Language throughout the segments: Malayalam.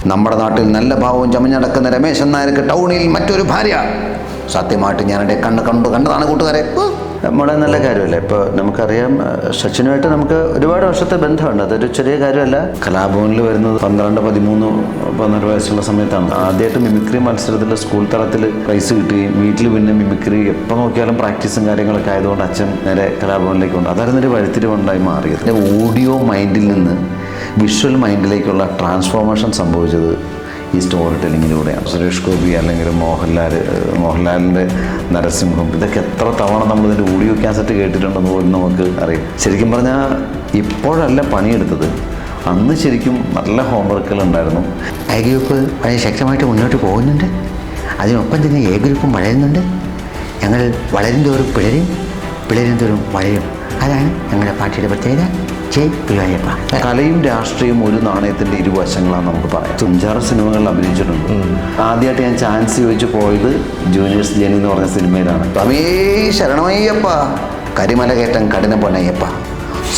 നമ്മുടെ നാട്ടിൽ നല്ല ഭാവവും ചമഞ്ഞടക്കുന്ന രമേശൻ നായർക്ക് ടൗണിൽ മറ്റൊരു ഭാര്യ. സത്യമായിട്ട് ഞാൻ എൻ്റെ കണ്ടതാണ് കൂട്ടുകാരെ. നമ്മുടെ നല്ല കാര്യമല്ലേ. ഇപ്പോൾ നമുക്കറിയാം, സച്ചിനുമായിട്ട് നമുക്ക് ഒരുപാട് വർഷത്തെ ബന്ധമുണ്ട്. അതൊരു ചെറിയ കാര്യമല്ല. കലാഭവനിൽ വരുന്നത് 12, 13, 12 വയസ്സുള്ള സമയത്താണ് ആദ്യമായിട്ട് മിമിക്രി മത്സരത്തിൽ സ്കൂൾ തലത്തിൽ പ്രൈസ് കിട്ടുകയും വീട്ടിൽ പിന്നെ മിമിക്രി എപ്പോൾ നോക്കിയാലും പ്രാക്ടീസും കാര്യങ്ങളൊക്കെ ആയതുകൊണ്ട് അച്ഛൻ നേരെ കലാഭവനിലേക്ക് കൊണ്ട് അതായിരുന്നൊരു വഴിത്തിരിവുണ്ടായി മാറിയത്. ഓഡിയോ മൈൻഡിൽ നിന്ന് വിഷ്വൽ മൈൻഡിലേക്കുള്ള ട്രാൻസ്ഫോർമേഷൻ സംഭവിച്ചത് ഈ സ്റ്റോറി ടെല്ലിങ്ങിലൂടെയാണ്. സുരേഷ് ഗോപി അല്ലെങ്കിൽ മോഹൻലാലിൻ്റെ നരസിംഹം, ഇതൊക്കെ എത്ര തവണ നമ്മളിതിൻ്റെ ഓഡിയോ കാസറ്റ് കേട്ടിട്ടുണ്ടെന്ന് പോലും നമുക്ക് അറിയാം. ശരിക്കും പറഞ്ഞാൽ ഇപ്പോഴല്ല പണിയെടുത്തത്, അന്ന് ശരിക്കും നല്ല ഹോംവർക്കുകൾ ഉണ്ടായിരുന്നു. ഐ ഗ്രൂപ്പ് വളരെ ശക്തമായിട്ട് മുന്നോട്ട് പോകുന്നുണ്ട്. അതിനൊപ്പം തന്നെ എ ഗ്രൂപ്പും വളരുന്നുണ്ട്. ഞങ്ങൾ വളരും തോറും പിളരും തോറും വളരും. അതാണ് ഞങ്ങളുടെ പാർട്ടിയുടെ പ്രത്യേകത. ജയ് ഗുരുവായൂരപ്പ. കലയും രാഷ്ട്രീയവും ഒരു നാണയത്തിൻ്റെ ഇരുവശങ്ങളാണെന്ന് നമുക്ക് പറയാം. 5-6 സിനിമകളിൽ അഭിനയിച്ചിട്ടുണ്ട്. ആദ്യമായിട്ട് ഞാൻ ചാൻസ് ചോദിച്ചു പോയത് ജൂനിയേഴ്സ് ജേണി എന്ന് പറഞ്ഞ സിനിമയിലാണ്. സ്വാമിയേ ശരണമയ്യപ്പ, കരിമല കയറ്റം കഠിന പൊന്നയ്യപ്പ.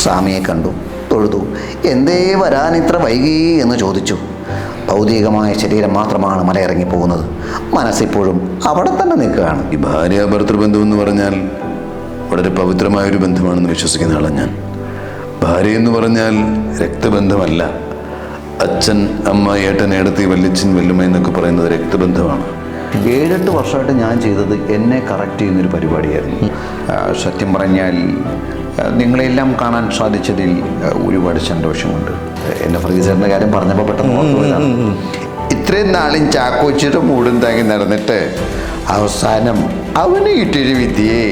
സ്വാമിയെ കണ്ടു, തൊഴുതു. എന്തേ വരാൻ ഇത്ര വൈകി എന്ന് ചോദിച്ചു. ഭൗതികമായ ശരീരം മാത്രമാണ് മലയിറങ്ങി പോകുന്നത്, മനസ്സിപ്പോഴും അവിടെ തന്നെ നിൽക്കുകയാണ്. ഈ ഭാര്യ ഭർത്തൃബന്ധം എന്ന് പറഞ്ഞാൽ വളരെ പവിത്രമായൊരു ബന്ധമാണെന്ന് വിശ്വസിക്കുന്ന ആളാണ് ഞാൻ. ഭാര്യ എന്ന് പറഞ്ഞാൽ രക്തബന്ധമല്ല. അച്ഛൻ, അമ്മ, ഏട്ടൻ, ഏടത്തി, വല്യച്ഛൻ, വല്യമ്മ എന്നൊക്കെ പറയുന്നത് രക്തബന്ധമാണ്. 7-8 വർഷമായിട്ട് ഞാൻ ചെയ്തത് എന്നെ കറക്റ്റ് ചെയ്യുന്നൊരു പരിപാടിയായിരുന്നു. സത്യം പറഞ്ഞാൽ നിങ്ങളെല്ലാം കാണാൻ സാധിച്ചതിൽ ഒരുപാട് സന്തോഷമുണ്ട്. എൻ്റെ ഫ്രീസറിൻ്റെ കാര്യം പറഞ്ഞപ്പോൾ പെട്ടെന്ന് ഓർത്തുപോയതാണ്. ഇത്രയും നാളും ചാക്കോച്ചിട്ട് മൂടും താങ്ങി നടന്നിട്ട് അവസാനം അവന് കിട്ടിയൊരു വിദ്യയെ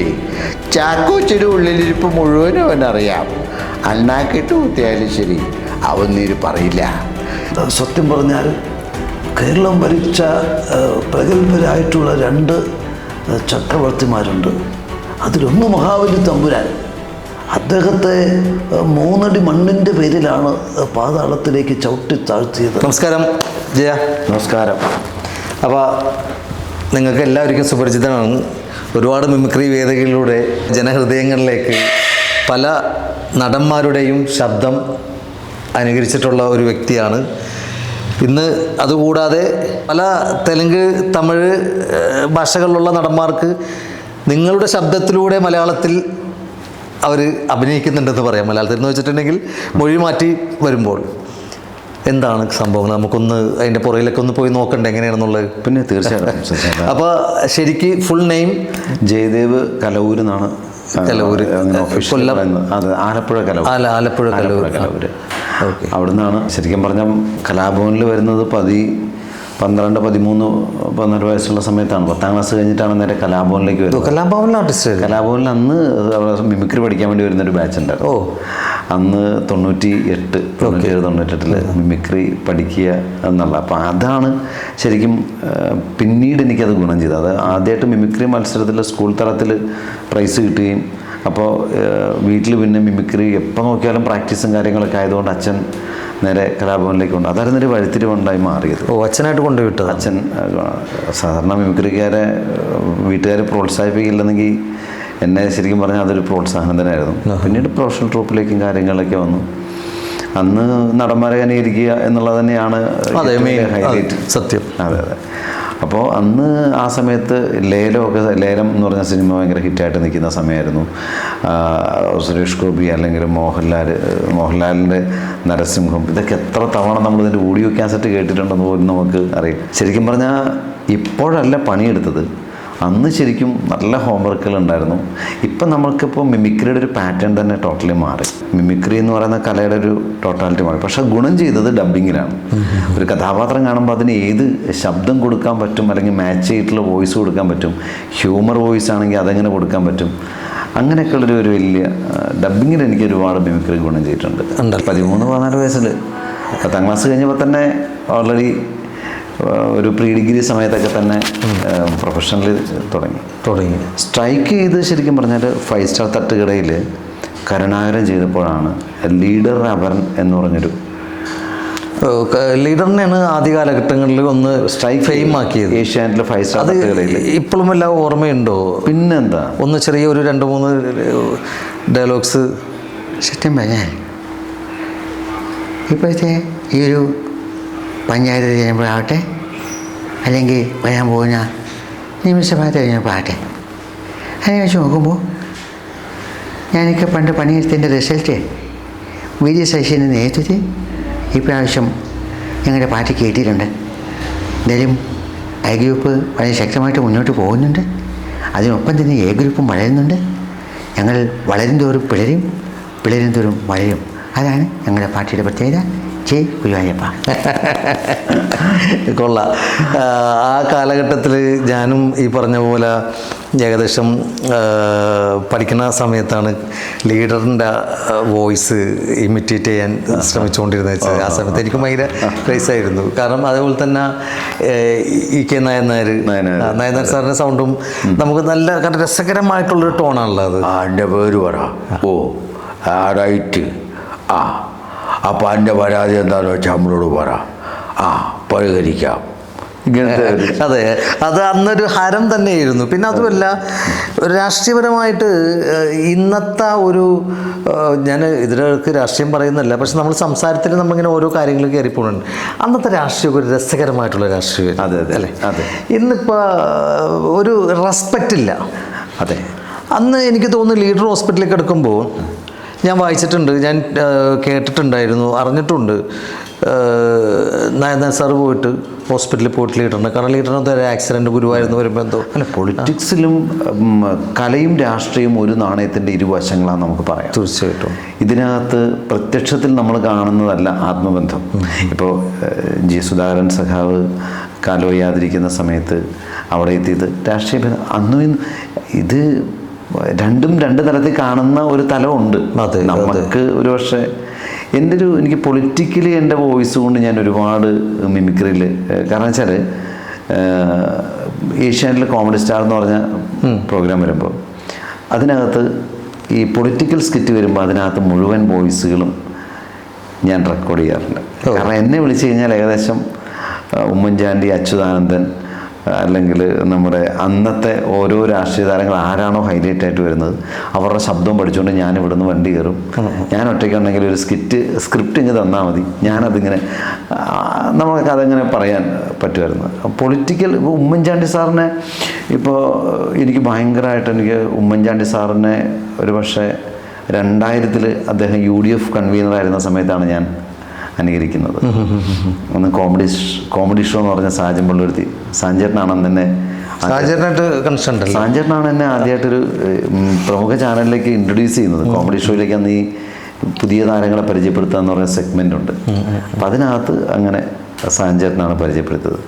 ചാക്കോച്ചിയുടെ ഉള്ളിലിരിപ്പ് മുഴുവനും അവനറിയാം. അണ്ണാക്കിട്ട് കുത്തിയാലും ശരി അവൻ നീര് പറയില്ല. സത്യം പറഞ്ഞാൽ കേരളം ഭരിച്ച പ്രഗത്ഭരായിട്ടുള്ള 2 ചക്രവർത്തിമാരുണ്ട്. അതിലൊന്ന് മഹാബലി തമ്പുരാൻ. അദ്ദേഹത്തെ 3 അടി മണ്ണിൻ്റെ പേരിലാണ് പാതാളത്തിലേക്ക് ചവിട്ടി താഴ്ത്തിയത്. നമസ്കാരം ജയ. നമസ്കാരം. അപ്പോൾ നിങ്ങൾക്ക് എല്ലാവർക്കും സുപരിചിതനാണ്. ഒരുപാട് മിമിക്രി വേദികളിലൂടെ ജനഹൃദയങ്ങളിലേക്ക് പല നടന്മാരുടെയും ശബ്ദം അനുകരിച്ചിട്ടുള്ള ഒരു വ്യക്തിയാണ്. ഇന്ന് അതുകൂടാതെ പല തെലുങ്ക്, തമിഴ് ഭാഷകളിലുള്ള നടന്മാർക്ക് നിങ്ങളുടെ ശബ്ദത്തിലൂടെ മലയാളത്തിൽ അവർ അഭിനയിക്കുന്നുണ്ടെന്ന് പറയാം. മലയാളത്തിൽ എന്ന് വെച്ചിട്ടുണ്ടെങ്കിൽ മൊഴി മാറ്റി വരുമ്പോൾ എന്താണ് സംഭവങ്ങൾ? നമുക്കൊന്ന് അതിൻ്റെ പുറകിലൊക്കെ ഒന്ന് പോയി നോക്കണ്ടേ എങ്ങനെയാണെന്നുള്ളത്? പിന്നെ തീർച്ചയായിട്ടും. അപ്പോൾ ശരിക്ക് ഫുൾ നെയിം ജയദേവ് കലവൂർ എന്നാണ്. കലവൂർ, കൊല്ലം. അത് ആലപ്പുഴ കലവൂർ. ആലപ്പുഴ കലവൂർ. ഓക്കെ. അവിടെ നിന്നാണ് ശരിക്കും പറഞ്ഞാൽ കലാഭവനിൽ വരുന്നത് 12, 13, 12 വയസ്സുള്ള സമയത്താണ്. 10ാം ക്ലാസ് കഴിഞ്ഞിട്ടാണ് നേരെ കലാഭവനിലേക്ക് വരുന്നത്. കലാഭവനിലെ ആർട്ടിസ്റ്റ്. കലാഭവനിൽ അന്ന് മിമിക്രി പഠിക്കാൻ വേണ്ടി വരുന്നൊരു ബാച്ച് ഉണ്ടായിരുന്നു. അന്ന് 98, 98 മിമിക്രി പഠിക്കുക എന്നുള്ള. അപ്പോൾ അതാണ് ശരിക്കും പിന്നീട് എനിക്കത് ഗുണം ചെയ്തത്. അത് ആദ്യമായിട്ട് മിമിക്രി മത്സരത്തിൽ സ്കൂൾ തലത്തിൽ പ്രൈസ് കിട്ടുകയും അപ്പോൾ വീട്ടിൽ പിന്നെ മിമിക്രി എപ്പോൾ നോക്കിയാലും പ്രാക്ടീസും കാര്യങ്ങളൊക്കെ ആയതുകൊണ്ട് അച്ഛൻ നേരെ കലാഭവനിലേക്ക് കൊണ്ട് അതായിരുന്നൊരു വഴിത്തിരിവുണ്ടായി മാറിയത്. അച്ഛനായിട്ട് കൊണ്ടുപോയിട്ട്. അച്ഛൻ സാധാരണ മിമിക്രിക്കാരെ വീട്ടുകാരെ പ്രോത്സാഹിപ്പിക്കില്ലെന്നെങ്കിൽ എന്നെ ശരിക്കും പറഞ്ഞാൽ അതൊരു പ്രോത്സാഹനം തന്നെയായിരുന്നു. പിന്നീട് പ്രൊഫഷണൽ ട്രൂപ്പിലേക്കും കാര്യങ്ങളിലൊക്കെ വന്നു. അന്ന് നടന്മാരെ അനുകരിക്കുക എന്നുള്ളത് തന്നെയാണ് ഹൈലൈറ്റ്. സത്യം. അതെ. അപ്പോൾ അന്ന് ആ സമയത്ത് ലേലം എന്ന് പറഞ്ഞ സിനിമ ഭയങ്കര ഹിറ്റായിട്ട് നിൽക്കുന്ന സമയമായിരുന്നു. സുരേഷ് ഗോപി അല്ലെങ്കിൽ മോഹൻലാലിൻ്റെ നരസിംഹം, ഇതൊക്കെ എത്ര തവണ നമ്മളിതിൻ്റെ ഓഡിയോ കാസറ്റ് കേട്ടിട്ടുണ്ടെന്ന് പോലും നമുക്ക് അറിയാം. ശരിക്കും പറഞ്ഞാൽ ഇപ്പോഴല്ല പണിയെടുത്തത്, അന്ന് ശരിക്കും നല്ല ഹോംവർക്കുകൾ ഉണ്ടായിരുന്നു. ഇപ്പം നമ്മൾക്കിപ്പോൾ മിമിക്രിയുടെ ഒരു പാറ്റേൺ തന്നെ ടോട്ടലി മാറി. മിമിക്രി എന്ന് പറയുന്ന കലയുടെ ഒരു ടോട്ടാലിറ്റി മാറി. പക്ഷേ ഗുണം ചെയ്തത് ഡബ്ബിങ്ങിലാണ്. ഒരു കഥാപാത്രം കാണുമ്പോൾ അതിന് ഏത് ശബ്ദം കൊടുക്കാൻ പറ്റും, അല്ലെങ്കിൽ മാച്ച് ചെയ്തിട്ടുള്ള വോയിസ് കൊടുക്കാൻ പറ്റും. ഹ്യൂമർ വോയിസ് ആണെങ്കിൽ അതെങ്ങനെ കൊടുക്കാൻ പറ്റും, അങ്ങനെയൊക്കെയുള്ളൊരു വലിയ ഡബ്ബിങ്ങിൽ എനിക്ക് ഒരുപാട് മിമിക്രി ഗുണം ചെയ്തിട്ടുണ്ട്. 13-14 വയസ്സിൽ 10ാം ക്ലാസ് കഴിഞ്ഞപ്പോൾ തന്നെ ഓൾറെഡി ഒരു പ്രീ ഡിഗ്രി സമയത്തൊക്കെ തന്നെ പ്രൊഫഷണൽ തുടങ്ങി. സ്ട്രൈക്ക് ചെയ്ത് ശരിക്കും പറഞ്ഞാൽ 5 സ്റ്റാർ തട്ടുകടയിൽ കരുണാകരൻ ചെയ്തപ്പോഴാണ് ലീഡർ അപരൻ എന്ന് പറഞ്ഞൊരു ലീഡറിനെയാണ് ആദ്യ കാലഘട്ടങ്ങളിൽ ഒന്ന് സ്ട്രൈക്ക് ഫെയിം ആക്കിയത്. ഏഷ്യാനെറ്റിലെ 5 സ്റ്റാർ തട്ടുകടയിൽ ഇപ്പോഴും എല്ലാം ഓർമ്മയുണ്ടോ? പിന്നെന്താ, ഒന്ന് ചെറിയ ഒരു 2-3 ഡയലോഗ്സ്. സത്യം പറഞ്ഞാൽ ഇപ്പോഴത്തെ ഈ ഒരു പഞ്ചായത്ത് തിരഞ്ഞെടുപ്പാകട്ടെ, അല്ലെങ്കിൽ വരാൻ പോകുന്ന നിയമസഭാ തിരഞ്ഞെടുപ്പാകട്ടെ, അതിനെ വെച്ച് നോക്കുമ്പോൾ ഞാനൊക്കെ പണ്ട് പണിയെടുത്തതിൻ്റെ റിസൾട്ട് വി.ഡി. സതീശൻ്റെ നേതൃത്വത്തിൽ ഇപ്രാവശ്യം ഞങ്ങളുടെ പാർട്ടിക്ക് കിട്ടിയിട്ടുണ്ട്. എന്തായാലും ഐ ഗ്രൂപ്പ് വളരെ ശക്തമായിട്ട് മുന്നോട്ട് പോകുന്നുണ്ട്. അതിനൊപ്പം തന്നെ എ ഗ്രൂപ്പും വളരുന്നുണ്ട്. ഞങ്ങൾ വളരും തോറും പിളരും, പിളരും തോറും വളരും. അതാണ് ഞങ്ങളുടെ പാർട്ടിയുടെ പ്രത്യേകത. ജയ് ഗുരുവായൂരപ്പ. കൊള്ളാം. ആ കാലഘട്ടത്തിൽ ഞാനും ഈ പറഞ്ഞ പോലെ ഏകദേശം പഠിക്കുന്ന സമയത്താണ് ലീഡറിൻ്റെ വോയിസ് ഇമിറ്റേറ്റ് ചെയ്യാൻ ശ്രമിച്ചുകൊണ്ടിരുന്നത് വെച്ചാൽ ആ സമയത്ത് എനിക്ക് ഭയങ്കര ക്രൈസായിരുന്നു. കാരണം അതേപോലെ തന്നെ കെ നായനാർ സാറിൻ്റെ സൗണ്ടും നമുക്ക് നല്ല രസകരമായിട്ടുള്ളൊരു ടോണാണല്ലോ അത്. എൻ്റെ പേര് പറ. ഓ റൈറ്റ്. അപ്പം എൻ്റെ പരാതി എന്താണെന്ന് വെച്ചാൽ നമ്മളോട് പറ. പരിഹരിക്കാം. ഇങ്ങനത്തെ അതെ, അത് അന്നൊരു ഹരം തന്നെയായിരുന്നു. പിന്നെ അതുമല്ല രാഷ്ട്രീയപരമായിട്ട് ഇന്നത്തെ ഒരു ഞാൻ ഇതിലേക്ക് രാഷ്ട്രീയം പറയുന്നില്ല, പക്ഷെ നമ്മൾ സംസാരത്തിൽ നമ്മളിങ്ങനെ ഓരോ കാര്യങ്ങൾ കയറിപ്പോകുന്നുണ്ട്. അന്നത്തെ രാഷ്ട്രീയം ഒരു രസകരമായിട്ടുള്ള രാഷ്ട്രീയം. അതെ അതെ അല്ലേ? അതെ. ഇന്നിപ്പോൾ ഒരു റെസ്പെക്റ്റ് ഇല്ല. അതെ. അന്ന് എനിക്ക് തോന്നുന്നു ലീഡർ ഹോസ്പിറ്റലിലേക്ക് എടുക്കുമ്പോൾ ഞാൻ വായിച്ചിട്ടുണ്ട്, ഞാൻ കേട്ടിട്ടുണ്ടായിരുന്നു, അറിഞ്ഞിട്ടുണ്ട്. നായനാർ സാറ് പോയിട്ട് ഹോസ്പിറ്റലിൽ പോയിട്ട് ലീഡറിന്, കാരണം ലീഡറിനകത്ത് ഒരു ആക്സിഡൻറ്റ് ഗുരുവായൂർന്ന് വരുമ്പോൾ എന്തോ അല്ല, പൊളിറ്റിക്സിലും കലയും രാഷ്ട്രീയവും ഒരു നാണയത്തിൻ്റെ ഇരുവശങ്ങളാണ് നമുക്ക് പറയാം. തീർച്ചയായിട്ടും. ഇതിനകത്ത് പ്രത്യക്ഷത്തിൽ നമ്മൾ കാണുന്നതല്ല ആത്മബന്ധം. ഇപ്പോൾ ജി സുധാകരൻ സഖാവ് കാലുവയ്യാതിരിക്കുന്ന സമയത്ത് അവിടെ എത്തിയത് രാഷ്ട്രീയ ബന്ധം. അന്നും ഇത് രണ്ടും രണ്ട് തലത്തിൽ കാണുന്ന ഒരു തലമുണ്ട്. നമുക്ക് ഒരു പക്ഷേ എനിക്ക് പൊളിറ്റിക്കലി എൻ്റെ വോയിസ് കൊണ്ട് ഞാൻ ഒരുപാട് മിമിക്രിയിൽ, കാരണം വെച്ചാൽ ഏഷ്യാനെറ്റിൽ കോമഡി സ്റ്റാർ എന്ന് പറഞ്ഞ പ്രോഗ്രാം വരുമ്പോൾ അതിനകത്ത് ഈ പൊളിറ്റിക്കൽ സ്കിറ്റ് വരുമ്പോൾ അതിനകത്ത് മുഴുവൻ വോയിസുകളും ഞാൻ റെക്കോർഡ് ചെയ്യാറുണ്ട്. കാരണം എന്നെ വിളിച്ചു കഴിഞ്ഞാൽ ഏകദേശം ഉമ്മൻചാണ്ടി, അച്യുതാനന്ദൻ, അല്ലെങ്കിൽ നമ്മുടെ അന്നത്തെ ഓരോ രാഷ്ട്രീയ താരങ്ങൾ ആരാണോ ഹൈലൈറ്റ് ആയിട്ട് വരുന്നത് അവരുടെ ശബ്ദവും പഠിച്ചുകൊണ്ട് ഞാൻ ഇവിടുന്ന് വണ്ടി കയറും. ഞാൻ ഒറ്റയ്ക്കുണ്ടെങ്കിൽ ഒരു സ്ക്രിപ്റ്റ് ഇങ്ങ് തന്നാൽ മതി, ഞാനതിങ്ങനെ നമുക്ക് അതങ്ങനെ പറയാൻ പറ്റുമായിരുന്നു. പൊളിറ്റിക്കൽ ഉമ്മൻചാണ്ടി സാറിനെ ഇപ്പോൾ എനിക്ക് ഭയങ്കരമായിട്ട് ഉമ്മൻചാണ്ടി സാറിനെ ഒരു പക്ഷേ 2000 അദ്ദേഹം UDF കൺവീനറായിരുന്ന സമയത്താണ് ഞാൻ അനുകരിക്കുന്നത്. ഒന്ന് കോമഡി ഷോ എന്ന് പറഞ്ഞ സാജൻ പള്ളുരുത്തി, സാഞ്ചേട്ടനാണ് തന്നെ സാഞ്ചേട്ടനാണ് എന്നെ ആദ്യമായിട്ടൊരു പ്രമുഖ ചാനലിലേക്ക് ഇൻട്രൊഡ്യൂസ് ചെയ്യുന്നത്. കോമഡി ഷോയിലേക്ക് അന്ന് ഈ പുതിയ താരങ്ങളെ പരിചയപ്പെടുത്തുക എന്ന് പറഞ്ഞ സെഗ്മെൻ്റ് ഉണ്ട്. അപ്പം അതിനകത്ത് അങ്ങനെ സാഞ്ചേട്ടനാണ് പരിചയപ്പെടുത്തത്.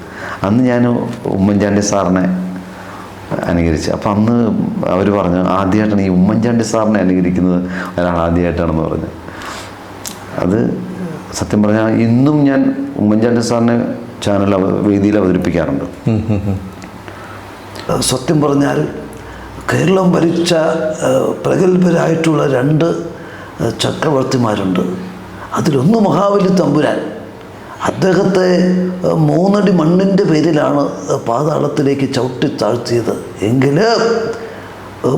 അന്ന് ഞാൻ ഉമ്മൻചാണ്ടി സാറിനെ അനുകരിച്ചു. അപ്പം അന്ന് അവർ പറഞ്ഞു ആദ്യമായിട്ടാണ് ഈ ഉമ്മൻചാണ്ടി സാറിനെ അനുകരിക്കുന്നത് ഒരാൾ ആദ്യമായിട്ടാണെന്ന് പറഞ്ഞു. അത് സത്യം പറഞ്ഞാൽ ഇന്നും ഞാൻ ഉമ്മൻചാണ്ടി സാറിനെ വേദിയിൽ അവതരിപ്പിക്കാറുണ്ട്. സത്യം പറഞ്ഞാൽ കേരളം ഭരിച്ച പ്രഗത്ഭരായിട്ടുള്ള 2 ചക്രവർത്തിമാരുണ്ട്. അതിലൊന്ന് മഹാബലി തമ്പുരാൻ. അദ്ദേഹത്തെ 3 അടി മണ്ണിൻ്റെ പേരിലാണ് പാതാളത്തിലേക്ക് ചവിട്ടി താഴ്ത്തിയത്. എങ്കിൽ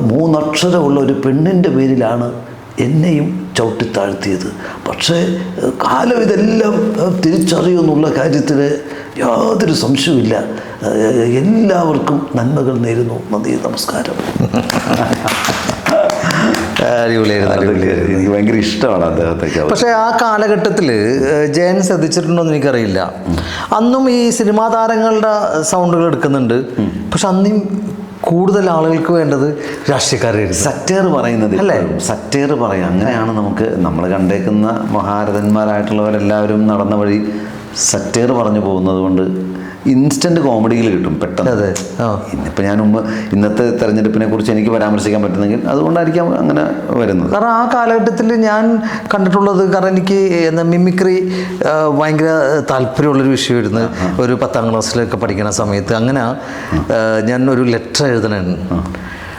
3 അക്ഷരമുള്ള ഒരു പെണ്ണിൻ്റെ പേരിലാണ് എന്നെയും ചവിട്ടിത്താഴ്ത്തിയത്. പക്ഷേ കാലം ഇതെല്ലാം തിരിച്ചറിയുമെന്നുള്ള കാര്യത്തിൽ യാതൊരു സംശയവുമില്ല. എല്ലാവർക്കും നന്മകൾ നേരുന്നു. നന്ദി, നമസ്കാരം. എനിക്ക് ഭയങ്കര ഇഷ്ടമാണ് അദ്ദേഹത്തെ. പക്ഷേ ആ കാലഘട്ടത്തിൽ ജയൻ ശ്രദ്ധിച്ചിട്ടുണ്ടോ എന്ന് എനിക്കറിയില്ല. അന്നും ഈ സിനിമാ താരങ്ങളുടെ സൗണ്ടുകൾ എടുക്കുന്നുണ്ട്, പക്ഷെ അന്നും കൂടുതൽ ആളുകൾക്ക് വേണ്ടത് രാഷ്ട്രീയക്കാരായിരുന്നു. സറ്റയർ പറയുന്നത് അല്ലേ, സറ്റയർ പറയാം. അങ്ങനെയാണ് നമ്മൾ കണ്ടേക്കുന്ന മഹാരഥന്മാരായിട്ടുള്ളവരെല്ലാവരും നടന്ന വഴി സറ്റയർ പറഞ്ഞു പോകുന്നത് കൊണ്ട് ഇൻസ്റ്റൻറ്റ് കോമഡിയിൽ കിട്ടും പെട്ടെന്ന്. അതെ. ഇന്നിപ്പോൾ ഞാൻ ഇന്നത്തെ തെരഞ്ഞെടുപ്പിനെ കുറിച്ച് എനിക്ക് പരാമർശിക്കാൻ പറ്റുന്നെങ്കിൽ അതുകൊണ്ടായിരിക്കാം അങ്ങനെ വരുന്നത്. കാരണം ആ കാലഘട്ടത്തിൽ ഞാൻ കണ്ടിട്ടുള്ളത്, കാരണം എനിക്ക് മിമിക്രി ഭയങ്കര താല്പര്യമുള്ളൊരു വിഷയമായിരുന്നു. ഒരു 10ാം ക്ലാസ്സിലൊക്കെ പഠിക്കുന്ന സമയത്ത് അങ്ങനെ ഞാൻ ഒരു ലെറ്റർ എഴുതണായിരുന്നു.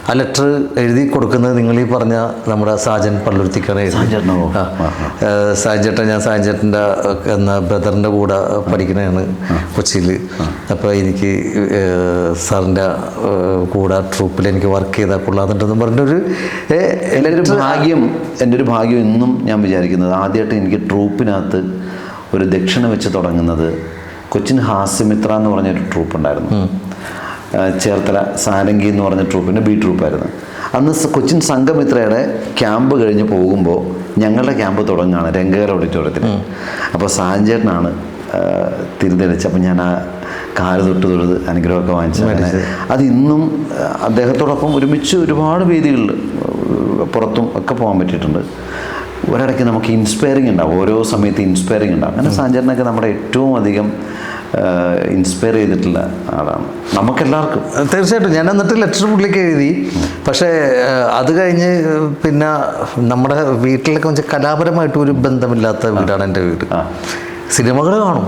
ആ ലെറ്റർ എഴുതി കൊടുക്കുന്നത് നിങ്ങൾ ഈ പറഞ്ഞ നമ്മുടെ സാജൻ പള്ളുരുത്തിക്കറായിരുന്നു. സാജേട്ടൻ, ഞാൻ സാജേട്ടൻ്റെ എന്ന ബ്രദറിൻ്റെ കൂടെ പഠിക്കണതാണ് കൊച്ചിയിൽ. അപ്പോൾ എനിക്ക് സാറിൻ്റെ കൂടെ ട്രൂപ്പിൽ എനിക്ക് വർക്ക് ചെയ്താൽ കൊള്ളാന്നുണ്ടെന്ന് പറഞ്ഞൊരു എൻ്റെ ഒരു ഭാഗ്യം ഇന്നും ഞാൻ വിചാരിക്കുന്നത്, ആദ്യമായിട്ട് എനിക്ക് ട്രൂപ്പിനകത്ത് ഒരു ദക്ഷിണ വെച്ച് തുടങ്ങുന്നത് കൊച്ചിൻ ഹാസ്യമിത്ര എന്ന് പറഞ്ഞൊരു ട്രൂപ്പ് ഉണ്ടായിരുന്നു. ചേർത്തല സാരംഗി എന്ന് പറഞ്ഞ ട്രൂപ്പിൻ്റെ ബി ട്രൂപ്പായിരുന്നു. അന്ന് കൊച്ചിൻ സംഘമിത്രയുടെ ക്യാമ്പ് കഴിഞ്ഞ് പോകുമ്പോൾ ഞങ്ങളുടെ ക്യാമ്പ് തുടങ്ങുകയാണ് രംഗകർ ഓഡിറ്റോറിയത്തിൽ. അപ്പോൾ സാഞ്ചേട്ടനാണ് തിരിതെളിച്ച്. അപ്പം ഞാൻ ആ കാല് തൊട്ട് അനുഗ്രഹമൊക്കെ വാങ്ങിച്ചു. അത് ഇന്നും അദ്ദേഹത്തോടൊപ്പം ഒരുമിച്ച് ഒരുപാട് വേദികളിൽ പുറത്തും ഒക്കെ പോകാൻ പറ്റിയിട്ടുണ്ട്. ഒരിടയ്ക്ക് നമുക്ക് ഇൻസ്പയറിങ് ഉണ്ടാവും, ഓരോ സമയത്ത് ഇൻസ്പയറിങ് ഉണ്ടാവും. അങ്ങനെ സാഞ്ചേട്ടനൊക്കെ നമ്മുടെ ഏറ്റവും അധികം ഇൻസ്പയർ ചെയ്തിട്ടുള്ള ആളാണ് നമുക്കെല്ലാവർക്കും. തീർച്ചയായിട്ടും. ഞാൻ എന്നിട്ട് ലെറ്റർ പുള്ളിക്ക് എഴുതി. പക്ഷേ അത് കഴിഞ്ഞ് പിന്നെ നമ്മുടെ വീട്ടിലൊക്കെ വെച്ചാൽ കലാപരമായിട്ട് ഒരു ബന്ധമില്ലാത്ത വീടാണ് എൻ്റെ വീട്. സിനിമകൾ കാണും,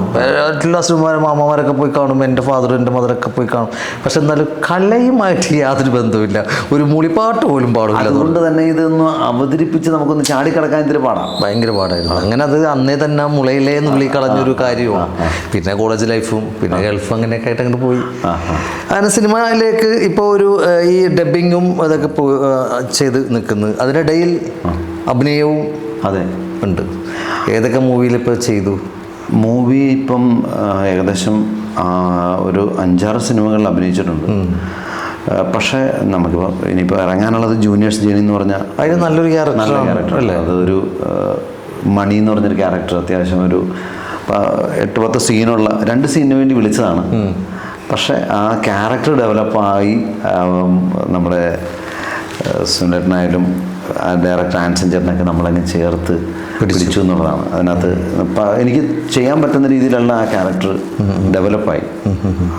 എല്ലാ സിനിമമാരും മാമാരൊക്കെ പോയി കാണും, എൻ്റെ ഫാദറും എൻ്റെ മദറൊക്കെ പോയി കാണും. പക്ഷെ എന്നാലും കലയുമായിട്ട് യാതൊരു ബന്ധമില്ല, ഒരു മൂളിപ്പാട്ട് പോലും പാടില്ല. അതുകൊണ്ട് തന്നെ ഇതൊന്ന് അവതരിപ്പിച്ച് നമുക്കൊന്ന് ചാടിക്കിടക്കാൻ ഇത്തിരി പാടാം, ഭയങ്കര പാടായിരുന്നു. അങ്ങനെ അത് അന്നേ തന്നെ മുളയിലേ നുള്ളി കളഞ്ഞൊരു കാര്യമാണ്. പിന്നെ കോളേജ് ലൈഫും പിന്നെ ഗൾഫും അങ്ങനെയൊക്കെ ആയിട്ട് അങ്ങോട്ട് പോയി. അങ്ങനെ സിനിമയിലേക്ക് ഇപ്പോൾ ഒരു ഈ ഡബ്ബിങ്ങും അതൊക്കെ ചെയ്ത് നിൽക്കുന്നു. അതിനിടയിൽ അഭിനയവും അതെ ഉണ്ട്. ഏതൊക്കെ മൂവിയിൽ ഇപ്പോൾ ചെയ്തു? മൂവി ഇപ്പം ഏകദേശം ഒരു 5-6 സിനിമകളിൽ അഭിനയിച്ചിട്ടുണ്ട്. പക്ഷേ നമുക്കിപ്പോൾ ഇനിയിപ്പോൾ ഇറങ്ങാനുള്ളത് ജൂനിയേഴ്സ് ജേണി എന്ന് പറഞ്ഞാൽ അതിന് നല്ലൊരു ക്യാരക്ടർ അല്ലേ. അതൊരു മണി എന്ന് പറഞ്ഞൊരു ക്യാരക്ടർ, അത്യാവശ്യം ഒരു 8-10 സീനുള്ള 2 സീനിന് വേണ്ടി വിളിച്ചതാണ്. പക്ഷേ ആ ക്യാരക്ടർ ഡെവലപ്പായി നമ്മുടെ സുനേട്ടനായാലും ഡയറക്ടർ ആൻസൺ ചേട്ടനൊക്കെ നമ്മളങ്ങ് ചേർത്ത് പിടിച്ചു എന്നുള്ളതാണ്. അതിനകത്ത് എനിക്ക് ചെയ്യാൻ പറ്റുന്ന രീതിയിലുള്ള ആ ക്യാരക്ടർ ഡെവലപ്പായി.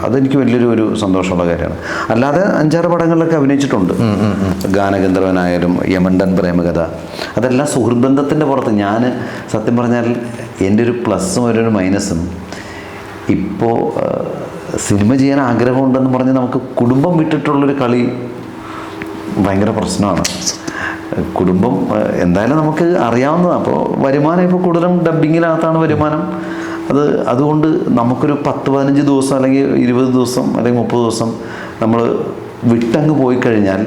അതെനിക്ക് വലിയൊരു സന്തോഷമുള്ള കാര്യമാണ്. അല്ലാതെ 5-6 പടങ്ങളിലൊക്കെ അഭിനയിച്ചിട്ടുണ്ട്. ഗാനഗന്ധർവനായാലും യമണ്ടൻ പ്രേമകഥ, അതെല്ലാം സുഹൃത്ത് ബന്ധത്തിൻ്റെ പുറത്ത്. ഞാൻ സത്യം പറഞ്ഞാൽ എൻ്റെ ഒരു പ്ലസ്സും ഒരു മൈനസും, ഇപ്പോൾ സിനിമ ചെയ്യാൻ ആഗ്രഹമുണ്ടെന്ന് പറഞ്ഞ് നമുക്ക് കുടുംബം വിട്ടിട്ടുള്ളൊരു കളി ഭയങ്കര പ്രശ്നമാണ്. കുടുംബം എന്തായാലും നമുക്ക് അറിയാവുന്നതാണ്. അപ്പോൾ വരുമാനം ഇപ്പോൾ കൂടുതലും ഡബ്ബിങ്ങിനകത്താണ് വരുമാനം. അതുകൊണ്ട് നമുക്കൊരു 10-15 ദിവസം അല്ലെങ്കിൽ 20 ദിവസം അല്ലെങ്കിൽ 30 ദിവസം നമ്മൾ വിട്ടങ്ങ് പോയി കഴിഞ്ഞാൽ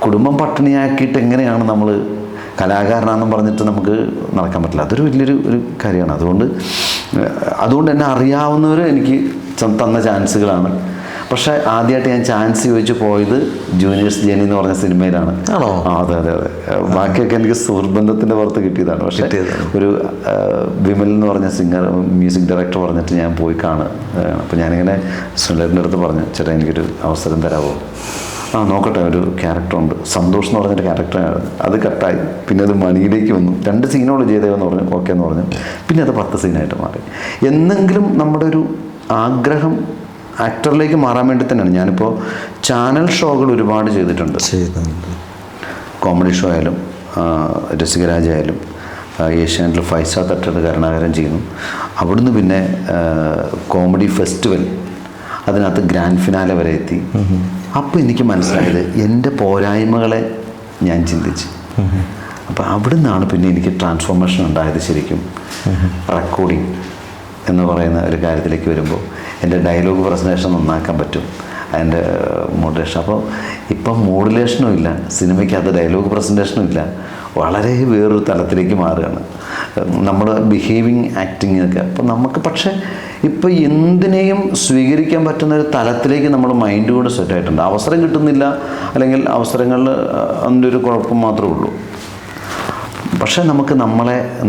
കുടുംബം പട്ടിണിയാക്കിയിട്ട് എങ്ങനെയാണ് നമ്മൾ കലാകാരനാണെന്ന് പറഞ്ഞിട്ട് നമുക്ക് നടക്കാൻ പറ്റില്ല. അതൊരു വലിയൊരു കാര്യമാണ്. അതുകൊണ്ട് എന്നെ അറിയാവുന്നവർ എനിക്ക് തന്ന ചാൻസുകളാണ്. പക്ഷേ ആദ്യമായിട്ട് ഞാൻ ചാൻസ് ചോദിച്ചു പോയത് ജൂനിയേഴ്സ് ജേണി എന്ന് പറഞ്ഞ സിനിമയിലാണ്. ആണോ? അതെ. ബാക്കിയൊക്കെ എനിക്ക് സുഹൃബന്ധത്തിൻ്റെ പുറത്ത് കിട്ടിയതാണ്. പക്ഷേ ഒരു വിമൽ എന്ന് പറഞ്ഞ മ്യൂസിക് ഡയറക്ടർ പറഞ്ഞിട്ട് ഞാൻ പോയി കാണുക. അപ്പോൾ ഞാനിങ്ങനെ സുനിലേട്ടൻ്റെ അടുത്ത് പറഞ്ഞു, ചേട്ടാ എനിക്കൊരു അവസരം തരാമോ? നോക്കട്ടെ, ഒരു ക്യാരക്ടറുണ്ട്, സന്തോഷ് എന്ന് പറഞ്ഞൊരു ക്യാരക്ടറാണ്. അത് കട്ടായി. പിന്നെ അത് മണിയിലേക്ക് വന്നു. 2 സീനോട് ചെയ്തതെന്ന് പറഞ്ഞു. ഓക്കെ എന്ന് പറഞ്ഞു. പിന്നെ അത് 10 സീനായിട്ട് മാറി. എന്നെങ്കിലും നമ്മുടെ ഒരു ആഗ്രഹം ആക്ടറിലേക്ക് മാറാൻ വേണ്ടി തന്നെയാണ്. ഞാനിപ്പോൾ ചാനൽ ഷോകൾ ഒരുപാട് ചെയ്തിട്ടുണ്ട്. കോമഡി ഷോ ആയാലും രസികരാജായാലും ഏഷ്യാനെറ്റിൽ 5 സ്റ്റാർ തട്ടുകൾ കരുണാകരൻ ചെയ്യുന്നു. അവിടുന്ന് പിന്നെ കോമഡി ഫെസ്റ്റിവൽ, അതിനകത്ത് ഗ്രാൻഡ് ഫിനാലെ വരെ എത്തി. അപ്പോൾ എനിക്ക് മനസ്സിലായത് എൻ്റെ പോരായ്മകളെ ഞാൻ ചിന്തിച്ച്. അപ്പോൾ അവിടെ നിന്നാണ് പിന്നെ എനിക്ക് ട്രാൻസ്ഫോർമേഷൻ ഉണ്ടായത്. ശരിക്കും റെക്കോർഡിങ് എന്ന് പറയുന്ന ഒരു കാര്യത്തിലേക്ക് വരുമ്പോൾ എൻ്റെ ഡയലോഗ് പ്രസൻറ്റേഷൻ നന്നാക്കാൻ പറ്റും, അതിൻ്റെ മോഡുലേഷൻ. അപ്പോൾ ഇപ്പം മോഡുലേഷനും ഇല്ല സിനിമയ്ക്കകത്ത്, ഡയലോഗ് പ്രസൻറ്റേഷനും ഇല്ല. വളരെ വേറൊരു തലത്തിലേക്ക് മാറുകയാണ് നമ്മൾ ബിഹേവിങ് ആക്ടിങ് ഒക്കെ. അപ്പോൾ നമുക്ക് പക്ഷേ ഇപ്പോൾ എന്തിനേയും സ്വീകരിക്കാൻ പറ്റുന്ന ഒരു തലത്തിലേക്ക് നമ്മൾ മൈൻഡ് കൂടെ സെറ്റായിട്ടുണ്ട്. അവസരം കിട്ടുന്നില്ല, അല്ലെങ്കിൽ അവസരങ്ങളിൽ അതിൻ്റെ ഒരു കുഴപ്പം മാത്രമേ ഉള്ളൂ. പക്ഷേ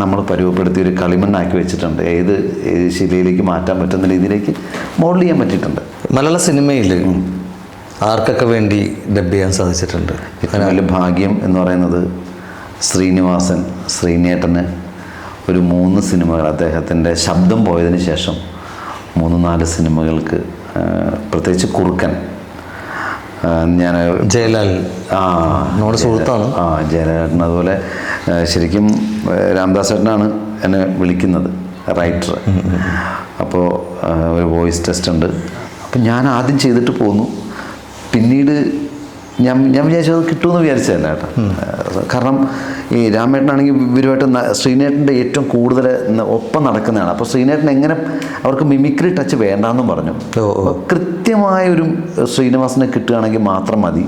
നമ്മൾ പരുവപ്പെടുത്തി ഒരു കളിമണ്ണാക്കി വെച്ചിട്ടുണ്ട്. ഏത് ശിലയിലേക്ക് മാറ്റാൻ പറ്റുന്ന രീതിയിലേക്ക് മോഡൽ ചെയ്യാൻ പറ്റിയിട്ടുണ്ട്. മലയാള സിനിമയിൽ ആർക്കൊക്കെ വേണ്ടി ഡബ് ചെയ്യാൻ സാധിച്ചിട്ടുണ്ട്? ഏറ്റവും വലിയ ഭാഗ്യം എന്ന് പറയുന്നത് ശ്രീനേട്ടന് ഒരു 3 സിനിമകൾ, അദ്ദേഹത്തിൻ്റെ ശബ്ദം പോയതിന് ശേഷം 3-4 സിനിമകൾക്ക്, പ്രത്യേകിച്ച് കുറുക്കൻ, ഞാൻ ജയലാൽ നമ്മുടെ സുഹൃത്താണ്. ജയലാലിന് അതുപോലെ ശരിക്കും രാംദാസ് ചേട്ടനാണ് എന്നെ വിളിക്കുന്നത്, റൈറ്റർ. അപ്പോൾ ഒരു വോയിസ് ടെസ്റ്റ് ഉണ്ട്. അപ്പം ഞാൻ ആദ്യം ചെയ്തിട്ട് പോന്നു. പിന്നീട് ഞാൻ വിചാരിച്ചത് കിട്ടുമെന്ന് വിചാരിച്ചതല്ല കേട്ടോ. കാരണം ഈ രാമേട്ടനാണെങ്കിൽ ഇവരുമായിട്ട് ശ്രീനേട്ടൻ്റെ ഏറ്റവും കൂടുതൽ ഒപ്പം നടക്കുന്നതാണ്. അപ്പോൾ ശ്രീനേട്ടൻ എങ്ങനെ അവർക്ക് മിമിക്രി ടച്ച് വേണ്ടാന്നും പറഞ്ഞു. കൃത്യമായൊരു ശ്രീനിവാസനെ കിട്ടുകയാണെങ്കിൽ മാത്രം മതി,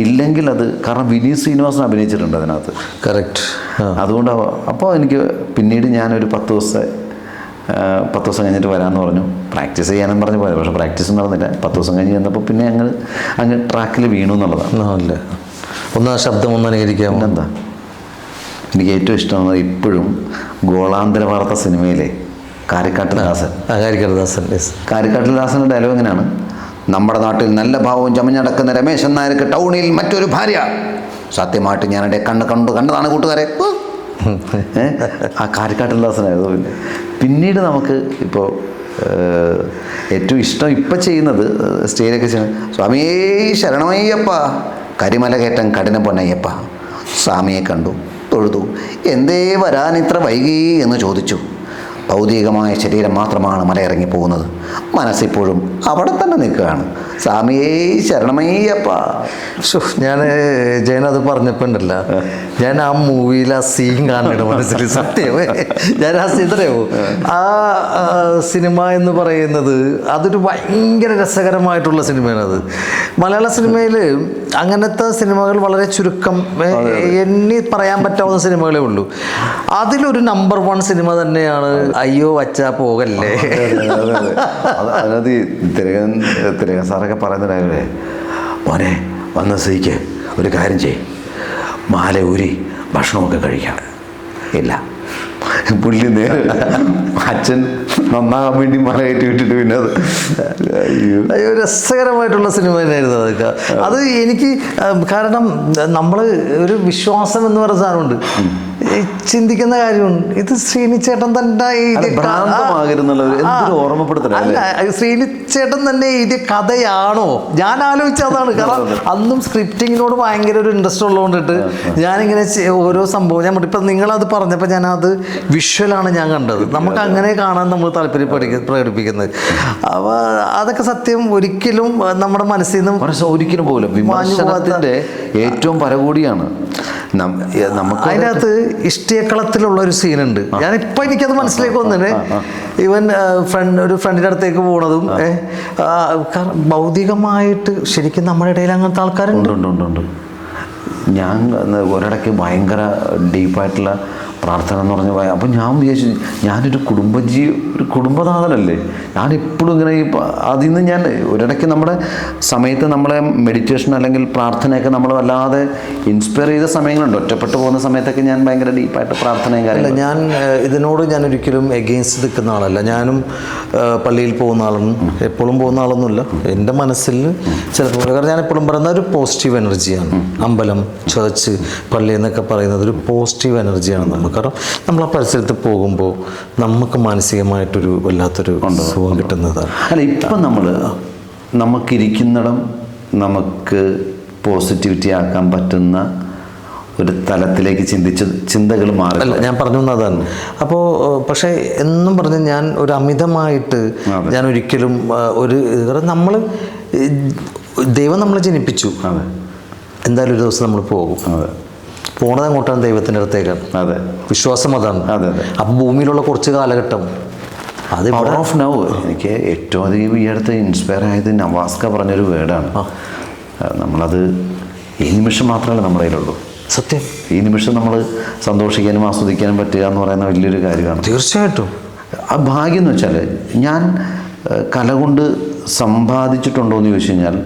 ഇല്ലെങ്കിൽ അത്, കാരണം വിനീത് ശ്രീനിവാസൻ അഭിനയിച്ചിട്ടുണ്ട് അതിനകത്ത്. കറക്റ്റ്. അതുകൊണ്ട് അപ്പോൾ എനിക്ക് പിന്നീട് ഞാനൊരു 10 ദിവസത്തെ 10 ദിവസം കഴിഞ്ഞിട്ട് വരാമെന്ന് പറഞ്ഞു. പ്രാക്ടീസ് ചെയ്യാനും പറഞ്ഞ് പോയത്, പക്ഷേ പ്രാക്ടീസ് നടന്നില്ല. 10 ദിവസം കഴിഞ്ഞ് ചെന്നപ്പോൾ പിന്നെ അങ്ങ് ട്രാക്കിൽ വീണു എന്നുള്ളതാണ്. അല്ലേ, ഒന്ന് ആ ശബ്ദം ഒന്ന് അനുകരിക്കാം. എന്താ എനിക്ക് ഏറ്റവും ഇഷ്ടമെന്ന് ഇപ്പോഴും ഗോളാന്തര വാർത്ത സിനിമയിലെ കാരിക്കാട്ടിൽ ദാസൻ. കാരിക്കാട്ടിൽ യെസ്. കാരിക്കാട്ടിൽ ദാസൻ്റെ ഡയലോഗ് എങ്ങനെയാണ്? നമ്മുടെ നാട്ടിൽ നല്ല ഭാവവും ചമഞ്ഞടക്കുന്ന രമേശൻ നായർക്ക് ടൗണിൽ മറ്റൊരു ഭാര്യ. സത്യമായിട്ട് ഞാനെൻ്റെ കണ്ടതാണ് കൂട്ടുകാരെ. ആ കാരിക്കാട്ടിൽ ദാസനായിരുന്നു. പിന്നീട് നമുക്ക് ഇപ്പോൾ ഏറ്റവും ഇഷ്ടം ഇപ്പം ചെയ്യുന്നത് സ്റ്റേജിലൊക്കെ ചെയ്യുന്നത് സ്വാമിയേ ശരണമയ്യപ്പ കരിമല കയറ്റം കഠിന പൊന്നയ്യപ്പ. സ്വാമിയെ കണ്ടു, തൊഴുതു. എന്തേ വരാൻ ഇത്ര വൈകി എന്ന് ചോദിച്ചു. ഭൗതികമായ ശരീരം മാത്രമാണ് മലയിറങ്ങി പോകുന്നത്. മനസ്സിപ്പോഴും അവിടെ തന്നെ നിൽക്കുകയാണ്. സ്വാമിയേ ശരണമയ്യപ്പ. ഞാൻ ജയൻ അത് പറഞ്ഞപ്പോൾ ഉണ്ടല്ല, ഞാൻ ആ മൂവിയിൽ ആ സീൻ കാണുന്നുണ്ട് മനസ്സിൽ. സത്യം ഞാൻ ആ സീതരയോ ആ സിനിമ എന്ന് പറയുന്നത് അതൊരു ഭയങ്കര രസകരമായിട്ടുള്ള സിനിമയാണ്. അത് മലയാള സിനിമയിൽ അങ്ങനത്തെ സിനിമകൾ വളരെ ചുരുക്കം, എണ്ണി പറയാൻ പറ്റാവുന്ന സിനിമകളേ ഉള്ളൂ. അതിലൊരു നമ്പർ 1 സിനിമ തന്നെയാണ് അയ്യോ വച്ചാ പോകല്ലേ. അതായത് തിലകൻ സാറൊക്കെ പറയുന്നുണ്ടായിരുന്നേ, മോനെ വന്ന സ്ഥിതിക്ക് ഒരു കാര്യം ചെയ്യും, മാല ഊരി ഭക്ഷണമൊക്കെ കഴിക്കാം. ഇല്ല, പുള്ളി നേരെ അച്ഛൻ നന്നാകാൻ വേണ്ടി മല കയറ്റി വിട്ടിട്ട് പിന്നെ അത് അയ്യോ രസകരമായിട്ടുള്ള സിനിമ തന്നെയായിരുന്നു അതൊക്കെ. അത് എനിക്ക് കാരണം നമ്മൾ ഒരു വിശ്വാസം എന്ന് പറയുന്ന സാധനമുണ്ട്, ചിന്തിക്കുന്ന കാര്യമുണ്ട്. ഇത് ശ്രീനിച്ചേട്ടൻ തന്നെ ശ്രീനിച്ചേട്ടൻ തന്നെ എഴുതിയ കഥയാണോ? ഞാൻ ആലോചിച്ച അതാണ്. കാരണം അന്നും സ്ക്രിപ്റ്റിങ്ങിനോട് ഭയങ്കര ഒരു ഇൻട്രസ്റ്റ് ഉള്ളതുകൊണ്ടിട്ട് ഞാനിങ്ങനെ ഓരോ സംഭവം ഞാൻ ഇപ്പം നിങ്ങളത് പറഞ്ഞപ്പോൾ ഞാനത് വിഷ്വലാണ് ഞാൻ കണ്ടത്. നമുക്ക് അങ്ങനെ കാണാൻ നമ്മൾ താല്പര്യം പ്രകടിപ്പിക്കുന്നത്. അപ്പോൾ അതൊക്കെ സത്യം ഒരിക്കലും നമ്മുടെ മനസ്സിൽ നിന്ന് ഒരിക്കലും പോലും വിമർശനത്തിൻ്റെ ഏറ്റവും പരകോടിയാണ്. അതിനകത്ത് ഇഷ്ടിയക്കളത്തിലുള്ള ഒരു സീനുണ്ട്. ഞാനിപ്പോൾ എനിക്കത് മനസ്സിലേക്ക് വന്നിട്ട് ഇവൻ ഒരു ഫ്രണ്ടിൻ്റെ അടുത്തേക്ക് പോണതും ഭൗതികമായിട്ട് ശരിക്കും നമ്മുടെ ഇടയിൽ അങ്ങനത്തെ ആൾക്കാരുണ്ട്. ഉണ്ട്. ഞാൻ ഒരിടയ്ക്ക് ഭയങ്കര ഡീപ്പായിട്ടുള്ള പ്രാർത്ഥന എന്ന് പറഞ്ഞ അപ്പം ഞാൻ വിചാരിച്ചു ഞാനൊരു കുടുംബനാഥനല്ലേ. ഞാനിപ്പോഴും ഇങ്ങനെ അതിൽ നിന്ന് ഞാൻ ഒരിടയ്ക്ക് നമ്മുടെ സമയത്ത് നമ്മളെ മെഡിറ്റേഷൻ അല്ലെങ്കിൽ പ്രാർത്ഥനയൊക്കെ നമ്മൾ വല്ലാതെ ഇൻസ്പയർ ചെയ്ത സമയങ്ങളുണ്ട്. ഒറ്റപ്പെട്ടു പോകുന്ന സമയത്തൊക്കെ ഞാൻ ഭയങ്കര ഡീപ്പായിട്ട് പ്രാർത്ഥനയും കാര്യങ്ങളും. ഞാൻ ഇതിനോട് ഞാൻ ഒരിക്കലും എഗെയിൻസ്റ്റ് നിൽക്കുന്ന ആളല്ല. ഞാനും പള്ളിയിൽ പോകുന്ന ആളാണ്, എപ്പോഴും പോകുന്ന ആളൊന്നുമില്ല. എൻ്റെ മനസ്സിൽ ചിലപ്പോൾ കാരണം ഞാൻ എപ്പോഴും പറയുന്ന ഒരു പോസിറ്റീവ് എനർജിയാണ്. അമ്പലം, ചർച്ച്, പള്ളി എന്നൊക്കെ പറയുന്നത് ഒരു പോസിറ്റീവ് എനർജിയാണ് നമുക്ക്. കാരണം നമ്മൾ ആ പരിസരത്ത് പോകുമ്പോൾ നമുക്ക് മാനസികമായിട്ടൊരു വല്ലാത്തൊരു സുഖം കിട്ടുന്നതാണ്. അല്ല, ഇപ്പം നമുക്കിരിക്കുന്നിടം നമുക്ക് പോസിറ്റിവിറ്റി ആക്കാൻ പറ്റുന്ന ഒരു തലത്തിലേക്ക് ചിന്തകൾ മാറി. അല്ല, ഞാൻ പറഞ്ഞു അതാണ്. അപ്പോൾ പക്ഷേ എന്നും പറഞ്ഞ് ഞാൻ ഒരു അമിതമായിട്ട് ഞാൻ ഒരിക്കലും നമ്മൾ ദൈവം നമ്മളെ ജനിപ്പിച്ചു, എന്തായാലും ഒരു ദിവസം നമ്മൾ പോകും. പോണത് അങ്ങോട്ടാണ്, ദൈവത്തിൻ്റെ അടുത്തേക്കാണ്. അതെ, വിശ്വാസം അതാണ്. അതെ. അപ്പം ഭൂമിയിലുള്ള കുറച്ച് കാലഘട്ടം അത് പവർ ഓഫ് നൗ. എനിക്ക് ഏറ്റവും അധികം ഈ അടുത്ത് ഇൻസ്പയർ ആയത് നവാസ്ക പറഞ്ഞൊരു വേർഡാണ്. നമ്മളത് ഈ നിമിഷം മാത്രമല്ല നമ്മുടെ കയ്യിലുള്ളൂ. സത്യം, ഈ നിമിഷം നമ്മൾ സന്തോഷിക്കാനും ആസ്വദിക്കാനും പറ്റുക എന്ന് പറയുന്ന വലിയൊരു കാര്യമാണ്. തീർച്ചയായിട്ടും. ആ ഭാഗ്യം എന്ന് വെച്ചാൽ ഞാൻ കല കൊണ്ട് സമ്പാദിച്ചിട്ടുണ്ടോ എന്ന് ചോദിച്ചു കഴിഞ്ഞാൽ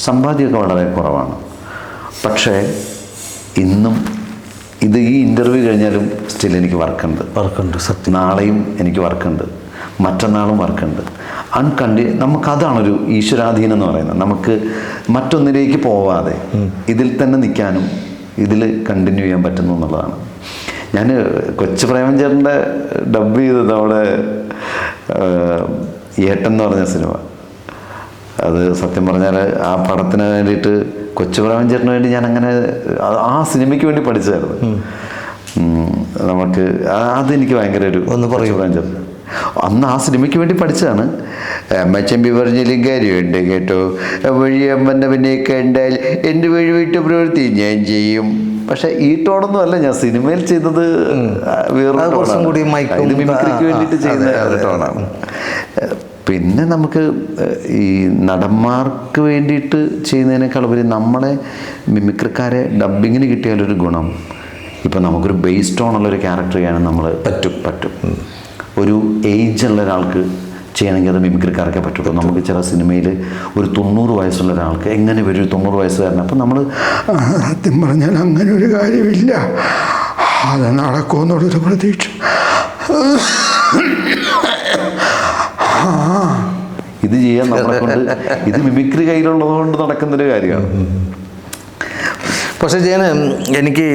സമ്പാദ്യമൊക്കെ വളരെ കുറവാണ്. പക്ഷേ ഇന്നും ഈ ഇൻ്റർവ്യൂ കഴിഞ്ഞാലും സ്റ്റിൽ എനിക്ക് വർക്കുണ്ട്. സത്യം, നാളെയും എനിക്ക് വർക്കുണ്ട്, മറ്റന്നാളും വർക്കുണ്ട്. നമുക്കതാണൊരു ഈശ്വരാധീനം എന്ന് പറയുന്നത്. നമുക്ക് മറ്റൊന്നിലേക്ക് പോവാതെ ഇതിൽ തന്നെ നിൽക്കാനും ഇതിൽ കണ്ടിന്യൂ ചെയ്യാൻ പറ്റുന്നു എന്നുള്ളതാണ്. ഞാൻ കൊച്ചു പ്രേമചേട്ടൻ്റെ ഡബ് ചെയ്തത് അവിടെ ഏട്ടൻ എന്ന് പറഞ്ഞ സിനിമ. അത് സത്യം പറഞ്ഞാൽ ആ പടത്തിന് വേണ്ടിയിട്ട് കൊച്ചു പ്രേമചേട്ടന് വേണ്ടി ഞാൻ അങ്ങനെ ആ സിനിമയ്ക്ക് വേണ്ടി പഠിച്ചതായിരുന്നു. നമുക്ക് അതെനിക്ക് ഭയങ്കര ഒരു പ്രേമചേട്ടൻ അന്ന് ആ സിനിമയ്ക്ക് വേണ്ടി പഠിച്ചതാണ്. അമ്മച്ചമ്പി പറഞ്ഞാലും കാര്യമുണ്ട് കേട്ടോ, വഴിയമ്മൻ്റെ പിന്നെ കണ്ടാൽ എൻ്റെ വഴി വിട്ട് പ്രവൃത്തി ഞാൻ ചെയ്യും. പക്ഷെ ഈ ടോണൊന്നും അല്ല ഞാൻ സിനിമയിൽ ചെയ്തത്, വേറെ മിമിക്രിക്ക് വേണ്ടിയിട്ട് ചെയ്യുന്ന ടോണാണ്. പിന്നെ നമുക്ക് ഈ നടന്മാർക്ക് വേണ്ടിയിട്ട് ചെയ്യുന്നതിനേക്കാൾ ഉപരി നമ്മളെ മിമിക്രിക്കാരെ ഡബ്ബിങ്ങിന് കിട്ടിയാലൊരു ഗുണം, ഇപ്പം നമുക്കൊരു ബേസ്ഡ് ഓണുള്ളൊരു ക്യാരക്ടർ ചെയ്യാനും നമ്മൾ പറ്റും. ഒരു ഏജ് ഉള്ള ഒരാൾക്ക് ചെയ്യണമെങ്കിൽ അത് മിമിക്രിക്കാർക്കേ പറ്റുള്ളൂ. നമുക്ക് ചില സിനിമയിൽ ഒരു 90 വയസ്സുള്ള ഒരാൾക്ക് എങ്ങനെ വരും 90 വയസ്സുകാരൻ? അപ്പം നമ്മൾ സത്യം പറഞ്ഞാൽ അങ്ങനെ ഒരു കാര്യമില്ല, അത് നടക്കുമെന്നുള്ളൊരു പ്രതീക്ഷ. ഇത് ചെയ്യാൻ നമ്മളെ കൊണ്ട്, ഇത് മിമിക്രി കയ്യിലുള്ളത് കൊണ്ട് നടക്കുന്നൊരു കാര്യമാണ്. പക്ഷേ ജയന്, എനിക്ക്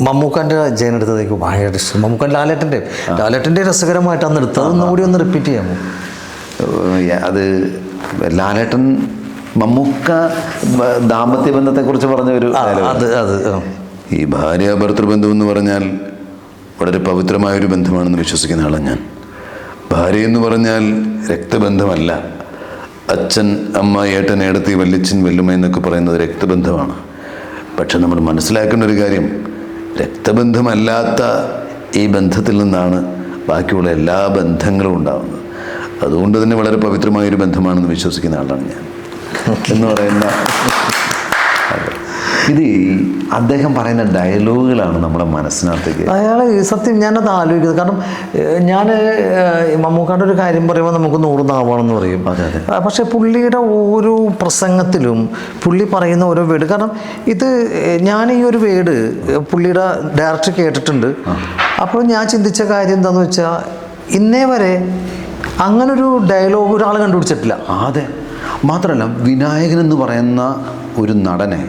മമ്മൂക്കാൻ്റെ ജയൻ എടുത്തത് എനിക്ക് ഭയങ്കര ഇഷ്ടം. മമ്മൂക്കാൻ ലാലേട്ടൻ്റെ രസകരമായിട്ടാണ് എടുത്തത്. ഒന്നുകൂടി ഒന്ന് റിപ്പീറ്റ് ചെയ്യാമോ? അത് ലാലേട്ടൻ മമ്മൂക്ക ദാമ്പത്യ ബന്ധത്തെക്കുറിച്ച് പറഞ്ഞ ഒരു ഈ ഭാര്യ ഭർത്തൃബന്ധം എന്ന് പറഞ്ഞാൽ വളരെ പവിത്രമായൊരു ബന്ധമാണെന്ന് വിശ്വസിക്കുന്ന ആളാണ് ഞാൻ. ഭാര്യ എന്ന് പറഞ്ഞാൽ രക്തബന്ധമല്ല. അച്ഛൻ, അമ്മ, ഏട്ടൻ, ഏടത്തി, വല്യച്ഛൻ, വല്യമ്മ എന്നൊക്കെ പറയുന്നത് രക്തബന്ധമാണ്. പക്ഷെ നമ്മൾ മനസ്സിലാക്കേണ്ട ഒരു കാര്യം, രക്തബന്ധമല്ലാത്ത ഈ ബന്ധത്തിൽ നിന്നാണ് ബാക്കിയുള്ള എല്ലാ ബന്ധങ്ങളും ഉണ്ടാകുന്നത്. അതുകൊണ്ട് തന്നെ വളരെ പവിത്രമായൊരു ബന്ധമാണെന്ന് വിശ്വസിക്കുന്ന ആളാണ് ഞാൻ എന്ന് പറയുന്ന. ഇത് അദ്ദേഹം പറയുന്ന ഡയലോഗുകളാണ് നമ്മുടെ മനസ്സിനകത്തേക്ക്. അയാൾ സത്യം ഞാനത് ആലോചിക്കുന്നത്. കാരണം ഞാൻ മമ്മൂക്കാൻ്റെ ഒരു കാര്യം പറയുമ്പോൾ നമുക്ക് 100 നാവാണെന്ന് പറയും. പക്ഷെ പുള്ളിയുടെ ഓരോ പ്രസംഗത്തിലും പുള്ളി പറയുന്ന ഓരോ വേർഡ്, കാരണം ഇത് ഞാൻ ഈ ഒരു വേർഡ് പുള്ളിയുടെ ഡയറക്ടർ കേട്ടിട്ടുണ്ട്. അപ്പോൾ ഞാൻ ചിന്തിച്ച കാര്യം എന്താണെന്ന് വെച്ചാൽ, ഇന്നേ വരെ അങ്ങനൊരു ഡയലോഗ് ഒരാൾ കണ്ടുപിടിച്ചിട്ടില്ല. അതെ, മാത്രമല്ല വിനായകൻ എന്ന് പറയുന്ന ഒരു നടനെ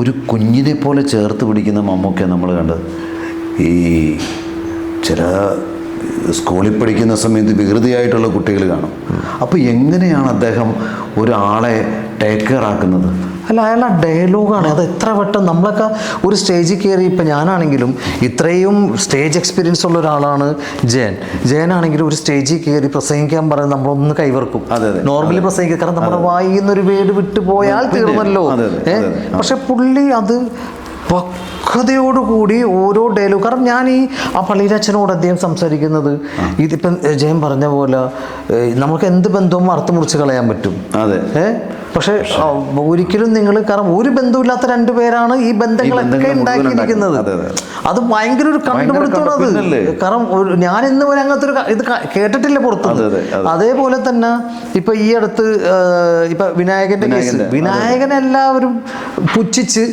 ഒരു കുഞ്ഞിനെ പോലെ ചേർത്ത് പിടിക്കുന്ന മമ്മൂക്ക നമ്മൾ കണ്ടത്. ഈ ചില സ്കൂളിൽ പഠിക്കുന്ന സമയത്ത് വികൃതിയായിട്ടുള്ള കുട്ടികൾ കാണും. അപ്പോൾ എങ്ങനെയാണ് അദ്ദേഹം ഒരാളെ ടേക്ക് കെയർ ആക്കുന്നത്? അല്ല, അയാളുടെ ഡയലോഗാണ് അത്. എത്ര വട്ടം നമ്മളൊക്കെ ഒരു സ്റ്റേജിൽ കയറി, ഇപ്പം ഞാനാണെങ്കിലും ഇത്രയും സ്റ്റേജ് എക്സ്പീരിയൻസ് ഉള്ള ഒരാളാണ് ജയനാണെങ്കിലും ഒരു സ്റ്റേജിൽ കയറി പ്രസംഗിക്കാൻ പറയുന്നത് നമ്മളൊന്ന് കൈവർക്കും. നോർമലി പ്രസംഗിക്കുക, കാരണം നമ്മുടെ വായിൽ നിന്നൊരു വേട് വിട്ടു പോയാൽ തീർന്നല്ലോ. പക്ഷെ പുള്ളി അത് പക്വതയോടുകൂടി ഓരോ ഡയലോഗ്, കാരണം ഞാൻ ആ പള്ളിയിലച്ഛനോട് അദ്ദേഹം സംസാരിക്കുന്നത്, ഇതിപ്പം ജയൻ പറഞ്ഞ പോലെ നമുക്ക് എന്ത് ബന്ധവും അറുത്ത് മുറിച്ച് കളയാൻ പറ്റും. പക്ഷെ ഒരിക്കലും നിങ്ങൾ, കാരണം ഒരു ബന്ധമില്ലാത്ത 2 പേരാണ് ഈ ബന്ധങ്ങളൊക്കെ ഉണ്ടാക്കിയിരിക്കുന്നത്. അത് ഭയങ്കര ഒരു കണ്ടുപിടുത്തമാണ്. കാരണം ഞാൻ ഇന്ന് വരെ അങ്ങനത്തെ ഒരു ഇത് കേട്ടിട്ടില്ല പുറത്ത്. അതേപോലെ തന്നെ ഇപ്പൊ ഈ അടുത്ത് ഇപ്പൊ വിനായകന്റെ കേസ്, വിനായകൻ എല്ലാവരും പുച്ഛിച്ച്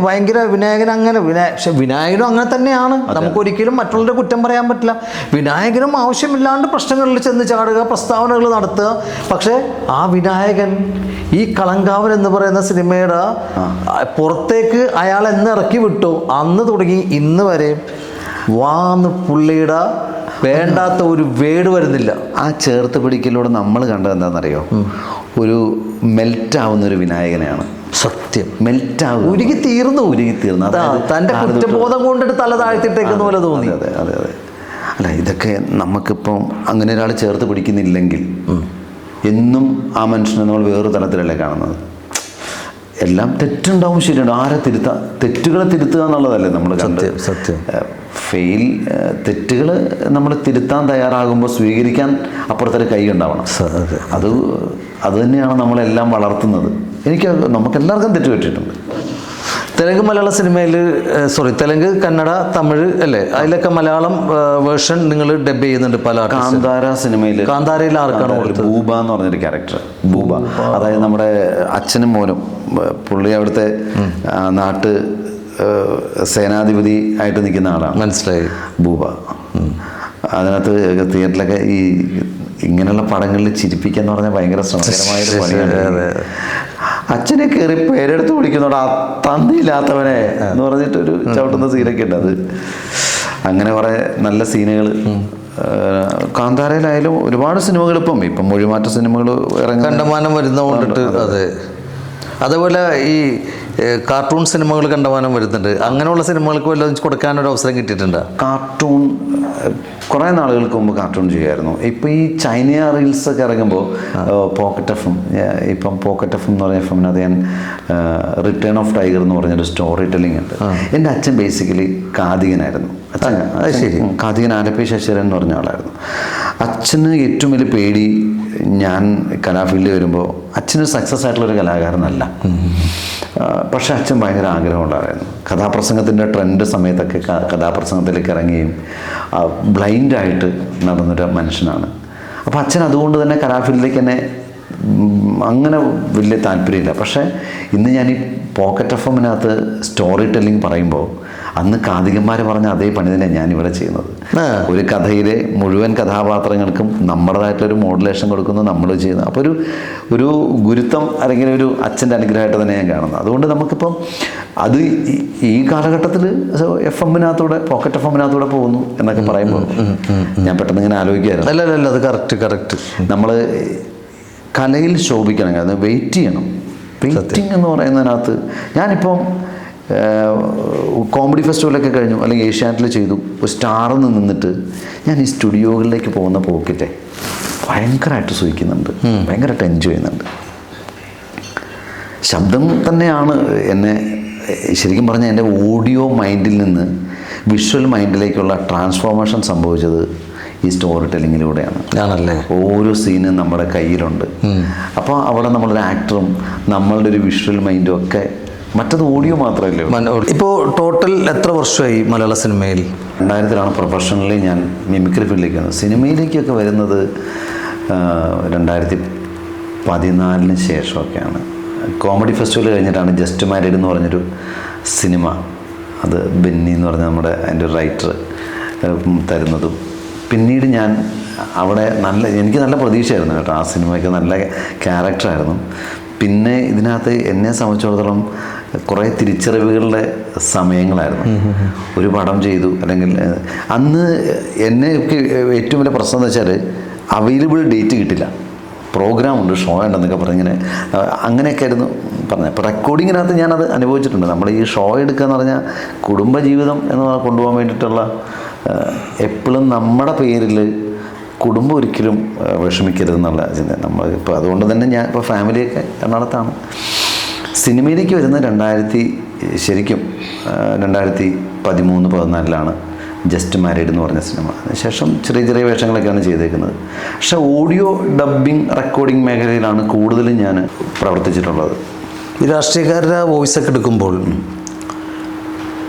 ഭയങ്കര വിനായകൻ അങ്ങനെ പക്ഷെ വിനായകനും അങ്ങനെ തന്നെയാണ്. നമുക്കൊരിക്കലും മറ്റുള്ളവരുടെ കുറ്റം പറയാൻ പറ്റില്ല. വിനായകനും ആവശ്യമില്ലാണ്ട് പ്രശ്നങ്ങളിൽ ചെന്ന് ചാടുക, പ്രസ്താവനകൾ നടത്തുക. പക്ഷെ ആ വിനായകൻ ഈ കളങ്കാവൻ എന്ന് പറയുന്ന സിനിമയുടെ പുറത്തേക്ക് അയാൾ എന്ന് ഇറക്കി വിട്ടു, അന്ന് തുടങ്ങി ഇന്ന് വരെ വാന്ന് പുള്ളിയുടെ വേണ്ടാത്ത ഒരു വേട് വരുന്നില്ല. ആ ചേർത്ത് പിടിക്കലൂടെ നമ്മൾ കണ്ടത് എന്താണെന്നറിയോ? ഒരു മെൽറ്റാവുന്ന ഒരു വിനായകനെയാണ്. സത്യം, മെൽറ്റാവും, ഉരുകി തീർന്നു. തൻ്റെ കുറ്റബോധം കൊണ്ടിട്ട് തല താഴ്ത്തിട്ടേക്കുന്ന പോലെ തോന്നി. അതെ. അല്ല, ഇതൊക്കെ നമുക്കിപ്പം അങ്ങനെ ഒരാൾ ചേർത്ത് പിടിക്കുന്നില്ലെങ്കിൽ എന്നും ആ മനുഷ്യനെ നമ്മൾ വേറൊരു തലത്തിലല്ലേ കാണുന്നത്. എല്ലാം തെറ്റുണ്ടാവും, ശരിയുണ്ട്. ആരെ തെറ്റുകളെ തിരുത്തുക എന്നുള്ളതല്ലേ നമ്മൾ സത്യം. തെറ്റുകൾ നമ്മൾ തിരുത്താൻ തയ്യാറാകുമ്പോൾ സ്വീകരിക്കാൻ അപ്പുറത്തൊരു കൈ ഉണ്ടാവണം. അത് തന്നെയാണ് നമ്മളെല്ലാം വളർത്തുന്നത്. നമുക്കെല്ലാവർക്കും തെറ്റ് പറ്റിയിട്ടുണ്ട്. തെലുങ്ക് മലയാള സിനിമയിൽ, തെലുങ്ക്, കന്നഡ, തമിഴ് അല്ലേ, അതിലൊക്കെ മലയാളം വേർഷൻ നിങ്ങൾ ഡബ് ചെയ്യുന്നുണ്ട് പല. കാന്താര സിനിമയിൽ, കാന്താരയിൽ ആർക്കാണ് കൊടുത്തത്? ബൂബ എന്ന് പറഞ്ഞൊരു ക്യാരക്ടർ. ബൂബ, അതായത് നമ്മുടെ അച്ഛനും മോനും. പുള്ളി അവിടുത്തെ നാട്ട് സേനാധിപതി ആയിട്ട് നിൽക്കുന്ന ആളാണ്. മനസ്സിലായി. ബൂബ. അതിനകത്ത് തിയേറ്ററിലൊക്കെ ഈ ഇങ്ങനെയുള്ള പടങ്ങളിൽ ചിരിപ്പിക്കുക എന്ന് പറഞ്ഞാൽ ഭയങ്കര ശ്രമകരമായൊരു പണിയാണ്. അച്ഛനെ കയറി പേരെടുത്ത് വിളിക്കുന്നോട് ആ തന്തിയില്ലാത്തവനെ എന്ന് പറഞ്ഞിട്ടൊരു ചവിട്ടുന്ന സീനൊക്കെ ഉണ്ട്. അത് അങ്ങനെ കുറേ നല്ല സീനുകൾ കാന്താരയിലായാലും ഒരുപാട് സിനിമകൾ ഇപ്പം മൊഴിമാറ്റ സിനിമകൾ കണ്ടമാനം വരുന്നതുകൊണ്ടിട്ട്. അതെ, അതേപോലെ ഈ കാർട്ടൂൺ സിനിമകൾ കണ്ടമാനം വരുന്നുണ്ട്. അങ്ങനെയുള്ള സിനിമകൾക്ക് വല്ലതും കൊടുക്കാനൊരു അവസരം കിട്ടിയിട്ടുണ്ട്? കാർട്ടൂൺ കുറേ നാളുകൾക്ക് മുമ്പ് കാർട്ടൂൺ ചെയ്യുമായിരുന്നു. ഇപ്പോൾ ഈ ചൈന റീൽസൊക്കെ ഇറങ്ങുമ്പോൾ പോക്കറ്റ് എഫ് എന്ന് പറഞ്ഞ എഫിനകത്ത് ഞാൻ റിട്ടേൺ ഓഫ് ടൈഗർ എന്ന് പറഞ്ഞൊരു സ്റ്റോറി ടെല്ലിംഗ് ഉണ്ട്. എൻ്റെ അച്ഛൻ ബേസിക്കലി കാതികനായിരുന്നു. അച്ഛൻ അത് ശരി. കാർത്തികൻ ആലപ്പി ശശിധരൻ എന്ന് പറഞ്ഞ ആളായിരുന്നു. അച്ഛന് ഏറ്റവും വലിയ പേടി ഞാൻ കലാഫീൽഡിൽ വരുമ്പോൾ അച്ഛന് സക്സസ് ആയിട്ടുള്ളൊരു കലാകാരനല്ല. പക്ഷേ അച്ഛൻ ഭയങ്കര ആഗ്രഹമുണ്ടായിരുന്നു. കഥാപ്രസംഗത്തിൻ്റെ ട്രെൻഡ് സമയത്തൊക്കെ കഥാപ്രസംഗത്തിലേക്ക് ഇറങ്ങുകയും ബ്ലൈൻഡായിട്ട് നടന്നൊരു മനുഷ്യനാണ്. അപ്പോൾ അച്ഛൻ അതുകൊണ്ട് തന്നെ കലാഫീൽഡിലേക്ക് തന്നെ അങ്ങനെ വലിയ താല്പര്യമില്ല. പക്ഷേ ഇന്ന് ഞാൻ ഈ പോക്കറ്റ് എഫ്എമ്മിനകത്ത് സ്റ്റോറി ടെല്ലിങ് പറയുമ്പോൾ അന്ന് കാതികന്മാർ പറഞ്ഞ അതേ പണി തന്നെ ഞാനിവിടെ ചെയ്യുന്നത്. ഒരു കഥയിലെ മുഴുവൻ കഥാപാത്രങ്ങൾക്കും നമ്മുടേതായിട്ടൊരു മോഡുലേഷൻ കൊടുക്കുന്നു, നമ്മൾ ചെയ്യുന്നത്. അപ്പോൾ ഒരു ഗുരുത്വം അല്ലെങ്കിൽ ഒരു അച്ഛൻ്റെ അനുഗ്രഹമായിട്ട് തന്നെ ഞാൻ കാണുന്നത്. അതുകൊണ്ട് നമുക്കിപ്പം അത് ഈ കാലഘട്ടത്തിൽ എഫ്എമ്മിനകത്തൂടെ പോക്കറ്റ് എഫ്എമ്മിനകത്തൂടെ പോകുന്നു എന്നൊക്കെ പറയുമ്പോൾ ഞാൻ പെട്ടെന്ന് ഇങ്ങനെ ആലോചിക്കായിരുന്നു. അല്ല അത് കറക്റ്റ്. നമ്മൾ കലയിൽ ശോഭിക്കണമെങ്കിൽ അത് വെയിറ്റ് ചെയ്യണം. വെയിറ്റിംഗ് എന്ന് പറയുന്നതിനകത്ത് ഞാനിപ്പം കോമഡി ഫെസ്റ്റിവലൊക്കെ കഴിഞ്ഞു, അല്ലെങ്കിൽ ഏഷ്യാനെറ്റിൽ ചെയ്തു, ഒരു സ്റ്റാറിൽ നിന്നിട്ട് ഞാൻ ഈ സ്റ്റുഡിയോകളിലേക്ക് പോകുന്ന പോക്കറ്റെ ഭയങ്കരമായിട്ട് സൂഹിക്കുന്നുണ്ട്, ഭയങ്കരമായിട്ട് എൻജോയ് ചെയ്യുന്നുണ്ട്. ശബ്ദം തന്നെയാണ് എന്നെ ശരിക്കും പറഞ്ഞാൽ എൻ്റെ ഓഡിയോ മൈൻഡിൽ നിന്ന് വിഷ്വൽ മൈൻഡിലേക്കുള്ള ട്രാൻസ്ഫോർമേഷൻ സംഭവിച്ചത് ഈ സ്റ്റോറി ടെല്ലിങ്ങിലൂടെയാണ്. ആണല്ലേ? ഓരോ സീനും നമ്മുടെ കയ്യിലുണ്ട്. അപ്പോൾ അവിടെ നമ്മളൊരു ആക്ടറും നമ്മളുടെ ഒരു വിഷ്വൽ മൈൻഡും ഒക്കെ, മറ്റത് ഓഡിയോ മാത്രമല്ലേ. ഇപ്പോൾ ടോട്ടൽ എത്ര വർഷമായി മലയാള സിനിമയിൽ? 2000 പ്രൊഫഷണലി ഞാൻ മിമിക്രി ഫീൽഡിലേക്ക് വന്നത്. സിനിമയിലേക്കൊക്കെ വരുന്നത് 2014 ശേഷമൊക്കെയാണ്. കോമഡി ഫെസ്റ്റിവൽ കഴിഞ്ഞിട്ടാണ് ജസ്റ്റ് മാരീഡ് എന്ന് പറഞ്ഞൊരു സിനിമ, അത് ബെന്നി എന്ന് പറഞ്ഞ നമ്മുടെ അതിൻ്റെ ഒരു റൈറ്റർ തരുന്നതും. പിന്നീട് ഞാൻ അവിടെ എനിക്ക് നല്ല പ്രതീക്ഷയായിരുന്നു കേട്ടോ. ആ സിനിമയ്ക്ക് നല്ല ക്യാരക്ടറായിരുന്നു. പിന്നെ ഇതിനകത്ത് എന്നെ സംബന്ധിച്ചിടത്തോളം കുറേ തിരിച്ചറിവുകളുടെ സമയങ്ങളായിരുന്നു. ഒരു പടം ചെയ്തു, അല്ലെങ്കിൽ അന്ന് എന്നെ ഏറ്റവും വലിയ പ്രശ്നം എന്ന് വെച്ചാൽ അവൈലബിൾ ഡേറ്റ് കിട്ടില്ല. പ്രോഗ്രാമുണ്ട്, ഷോ ഉണ്ടെന്നൊക്കെ പറഞ്ഞിങ്ങനെ അങ്ങനെയൊക്കെ ആയിരുന്നു പറഞ്ഞത്. ഇപ്പോൾ റെക്കോർഡിങ്ങിനകത്ത് ഞാനത് അനുഭവിച്ചിട്ടുണ്ട്. നമ്മൾ ഈ ഷോ എടുക്കുക എന്ന് പറഞ്ഞാൽ കുടുംബജീവിതം എന്ന് കൊണ്ടുപോകാൻ വേണ്ടിയിട്ടുള്ള, എപ്പോഴും നമ്മുടെ പേരിൽ കുടുംബം ഒരിക്കലും വിഷമിക്കരുതെന്നുള്ള ചിന്ത നമ്മൾ ഇപ്പോൾ. അതുകൊണ്ട് തന്നെ ഞാൻ ഇപ്പോൾ ഫാമിലിയൊക്കെ എറണാകുളത്താണ്. സിനിമയിലേക്ക് വരുന്നത് ശരിക്കും 2013-14 ജസ്റ്റ് മാരീഡ് എന്ന് പറഞ്ഞ സിനിമ. അതിനുശേഷം ചെറിയ ചെറിയ വേഷങ്ങളൊക്കെയാണ് ചെയ്തേക്കുന്നത്. പക്ഷെ ഓഡിയോ ഡബ്ബിങ് റെക്കോർഡിങ് മേഖലയിലാണ് കൂടുതലും ഞാൻ പ്രവർത്തിച്ചിട്ടുള്ളത്. ഈ രാഷ്ട്രീയക്കാരുടെ വോയിസൊക്കെ എടുക്കുമ്പോൾ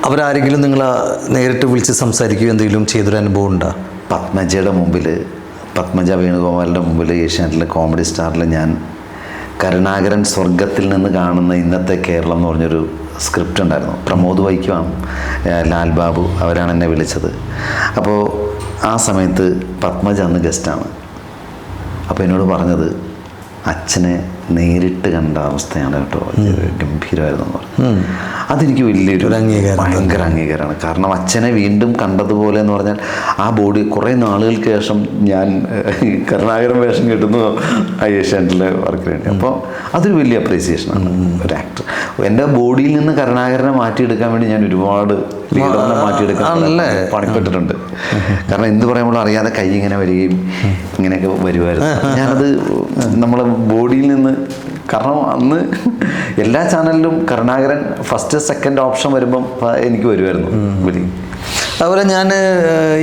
അവരാരെങ്കിലും നിങ്ങളെ നേരിട്ട് വിളിച്ച് സംസാരിക്കുകയോ എന്തെങ്കിലും ചെയ്തൊരു അനുഭവം ഉണ്ടോ? പത്മജ വേണുഗോപാലിൻ്റെ മുമ്പിൽ ഏഷ്യാനെറ്റിലെ കോമഡി സ്റ്റാറിൽ ഞാൻ കരുണാകരൻ സ്വർഗത്തിൽ നിന്ന് കാണുന്ന ഇന്നത്തെ കേരളം എന്ന് പറഞ്ഞൊരു സ്ക്രിപ്റ്റ് ഉണ്ടായിരുന്നു. പ്രമോദ് വൈക്കം, ലാൽ ബാബു അവരാണ് എന്നെ വിളിച്ചത്. അപ്പോൾ ആ സമയത്ത് പത്മജ അന്ന് ഗസ്റ്റാണ്. അപ്പോൾ എന്നോട് പറഞ്ഞത് അച്ഛനെ നേരിട്ട് കണ്ട അവസ്ഥയാണ് കേട്ടോ, ഗംഭീരമായിരുന്നു എന്ന് പറഞ്ഞു. അതെനിക്ക് വലിയൊരു ഭയങ്കര അംഗീകാരമാണ്. കാരണം അച്ഛനെ വീണ്ടും കണ്ടതുപോലെ എന്ന് പറഞ്ഞാൽ ആ ബോഡി കുറേ നാളുകൾക്ക് ശേഷം ഞാൻ കരുണാകരൻ വേഷം കിട്ടുന്നു ആ ഏഷ്യാനെറ്റിലെ വർക്കിന് വേണ്ടി. അപ്പോൾ അതൊരു വലിയ അപ്രീസിയേഷനാണ് ഒരു ആക്ടർ. എൻ്റെ ബോഡിയിൽ നിന്ന് കരുണാകരനെ മാറ്റിയെടുക്കാൻ വേണ്ടി ഞാൻ ഒരുപാട് ലീഡറിനെ മാറ്റിയെടുക്കാൻ പണിപ്പെട്ടിട്ടുണ്ട്. കാരണം എന്ത് പറയുമ്പോൾ അറിയാതെ കൈ ഇങ്ങനെ വരികയും ഇങ്ങനെയൊക്കെ വരുമായിരുന്നു. ഞാനത് നമ്മളെ ബോഡിയിൽ നിന്ന്, കാരണം അന്ന് എല്ലാ ചാനലിലും കരുണാകരൻ ഫസ്റ്റ് സെക്കൻഡ് ഓപ്ഷൻ വരുമ്പം എനിക്ക് വരുമായിരുന്നു വിളി. അതുപോലെ ഞാൻ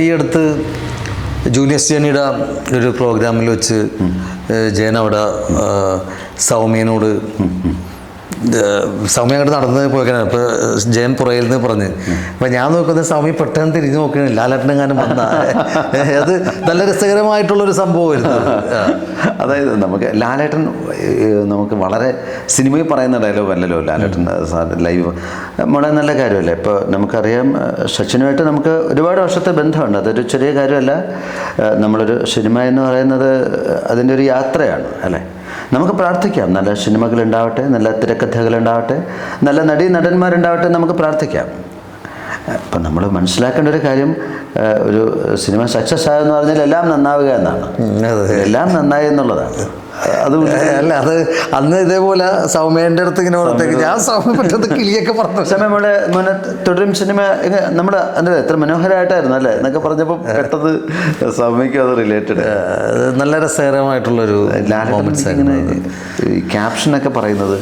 ഈ അടുത്ത് ജൂനിയസ് ജേണിയുടെ ഒരു പ്രോഗ്രാമിൽ വെച്ച് ജയൻ അവിടെ സൗമ്യനോട് സൗമ്യ അങ്ങോട്ട് നടന്ന് പോയിക്കണം. ഇപ്പോൾ ജയൻ പുറയിൽ നിന്ന് പറഞ്ഞ്, അപ്പം ഞാൻ നോക്കുന്നത് സൗമ്യ പെട്ടെന്ന് തിരിഞ്ഞു നോക്കണേ ലാലേട്ടനെങ്ങാനും വന്ന. അത് നല്ല രസകരമായിട്ടുള്ളൊരു സംഭവമായിരുന്നു. അതായത് ലാലേട്ടൻ നമുക്ക് വളരെ സിനിമയിൽ പറയുന്ന ഡയലോഗ് അല്ലല്ലോ ലാലേട്ടൻ ലൈവ്. നമ്മുടെ നല്ല കാര്യമല്ലേ. ഇപ്പോൾ നമുക്കറിയാം സച്ചിനുമായിട്ട് നമുക്ക് ഒരുപാട് വർഷത്തെ ബന്ധമുണ്ട്. അതൊരു ചെറിയ കാര്യമല്ല. നമ്മളൊരു സിനിമ എന്ന് പറയുന്നത് അതിൻ്റെ ഒരു യാത്രയാണ് അല്ലേ. നമുക്ക് പ്രാർത്ഥിക്കാം നല്ല സിനിമകളുണ്ടാവട്ടെ, നല്ല തിരക്കഥകളുണ്ടാവട്ടെ, നല്ല നടന്മാരുണ്ടാവട്ടെ, നമുക്ക് പ്രാർത്ഥിക്കാം. ഇപ്പം നമ്മൾ മനസ്സിലാക്കേണ്ട ഒരു കാര്യം, ഒരു സിനിമ സക്സസ് ആയെന്ന് പറഞ്ഞാൽ എല്ലാം നന്നാവുക എന്നാണ്. എല്ലാം നന്നായി എന്നുള്ളതാണ്. അത് അത് അന്ന് ഇതേപോലെ സൗമ്യൻ്റെ അടുത്ത് ഇങ്ങനെ പറഞ്ഞേക്ക് ഞാൻ സൗമ്യ പെട്ടെന്ന് കിളിയൊക്കെ പറഞ്ഞു. നമ്മുടെ തുടരും സിനിമ നമ്മൾ എന്താ എത്ര മനോഹരമായിട്ടായിരുന്നു അല്ലേ എന്നൊക്കെ പറഞ്ഞപ്പോൾ പെട്ടെന്ന് സൗമ്യയ്ക്കും അത് റിലേറ്റഡ്. നല്ല രസകരമായിട്ടുള്ളൊരു ഇങ്ങനെ ഈ ക്യാപ്ഷനൊക്കെ പറയുന്നത്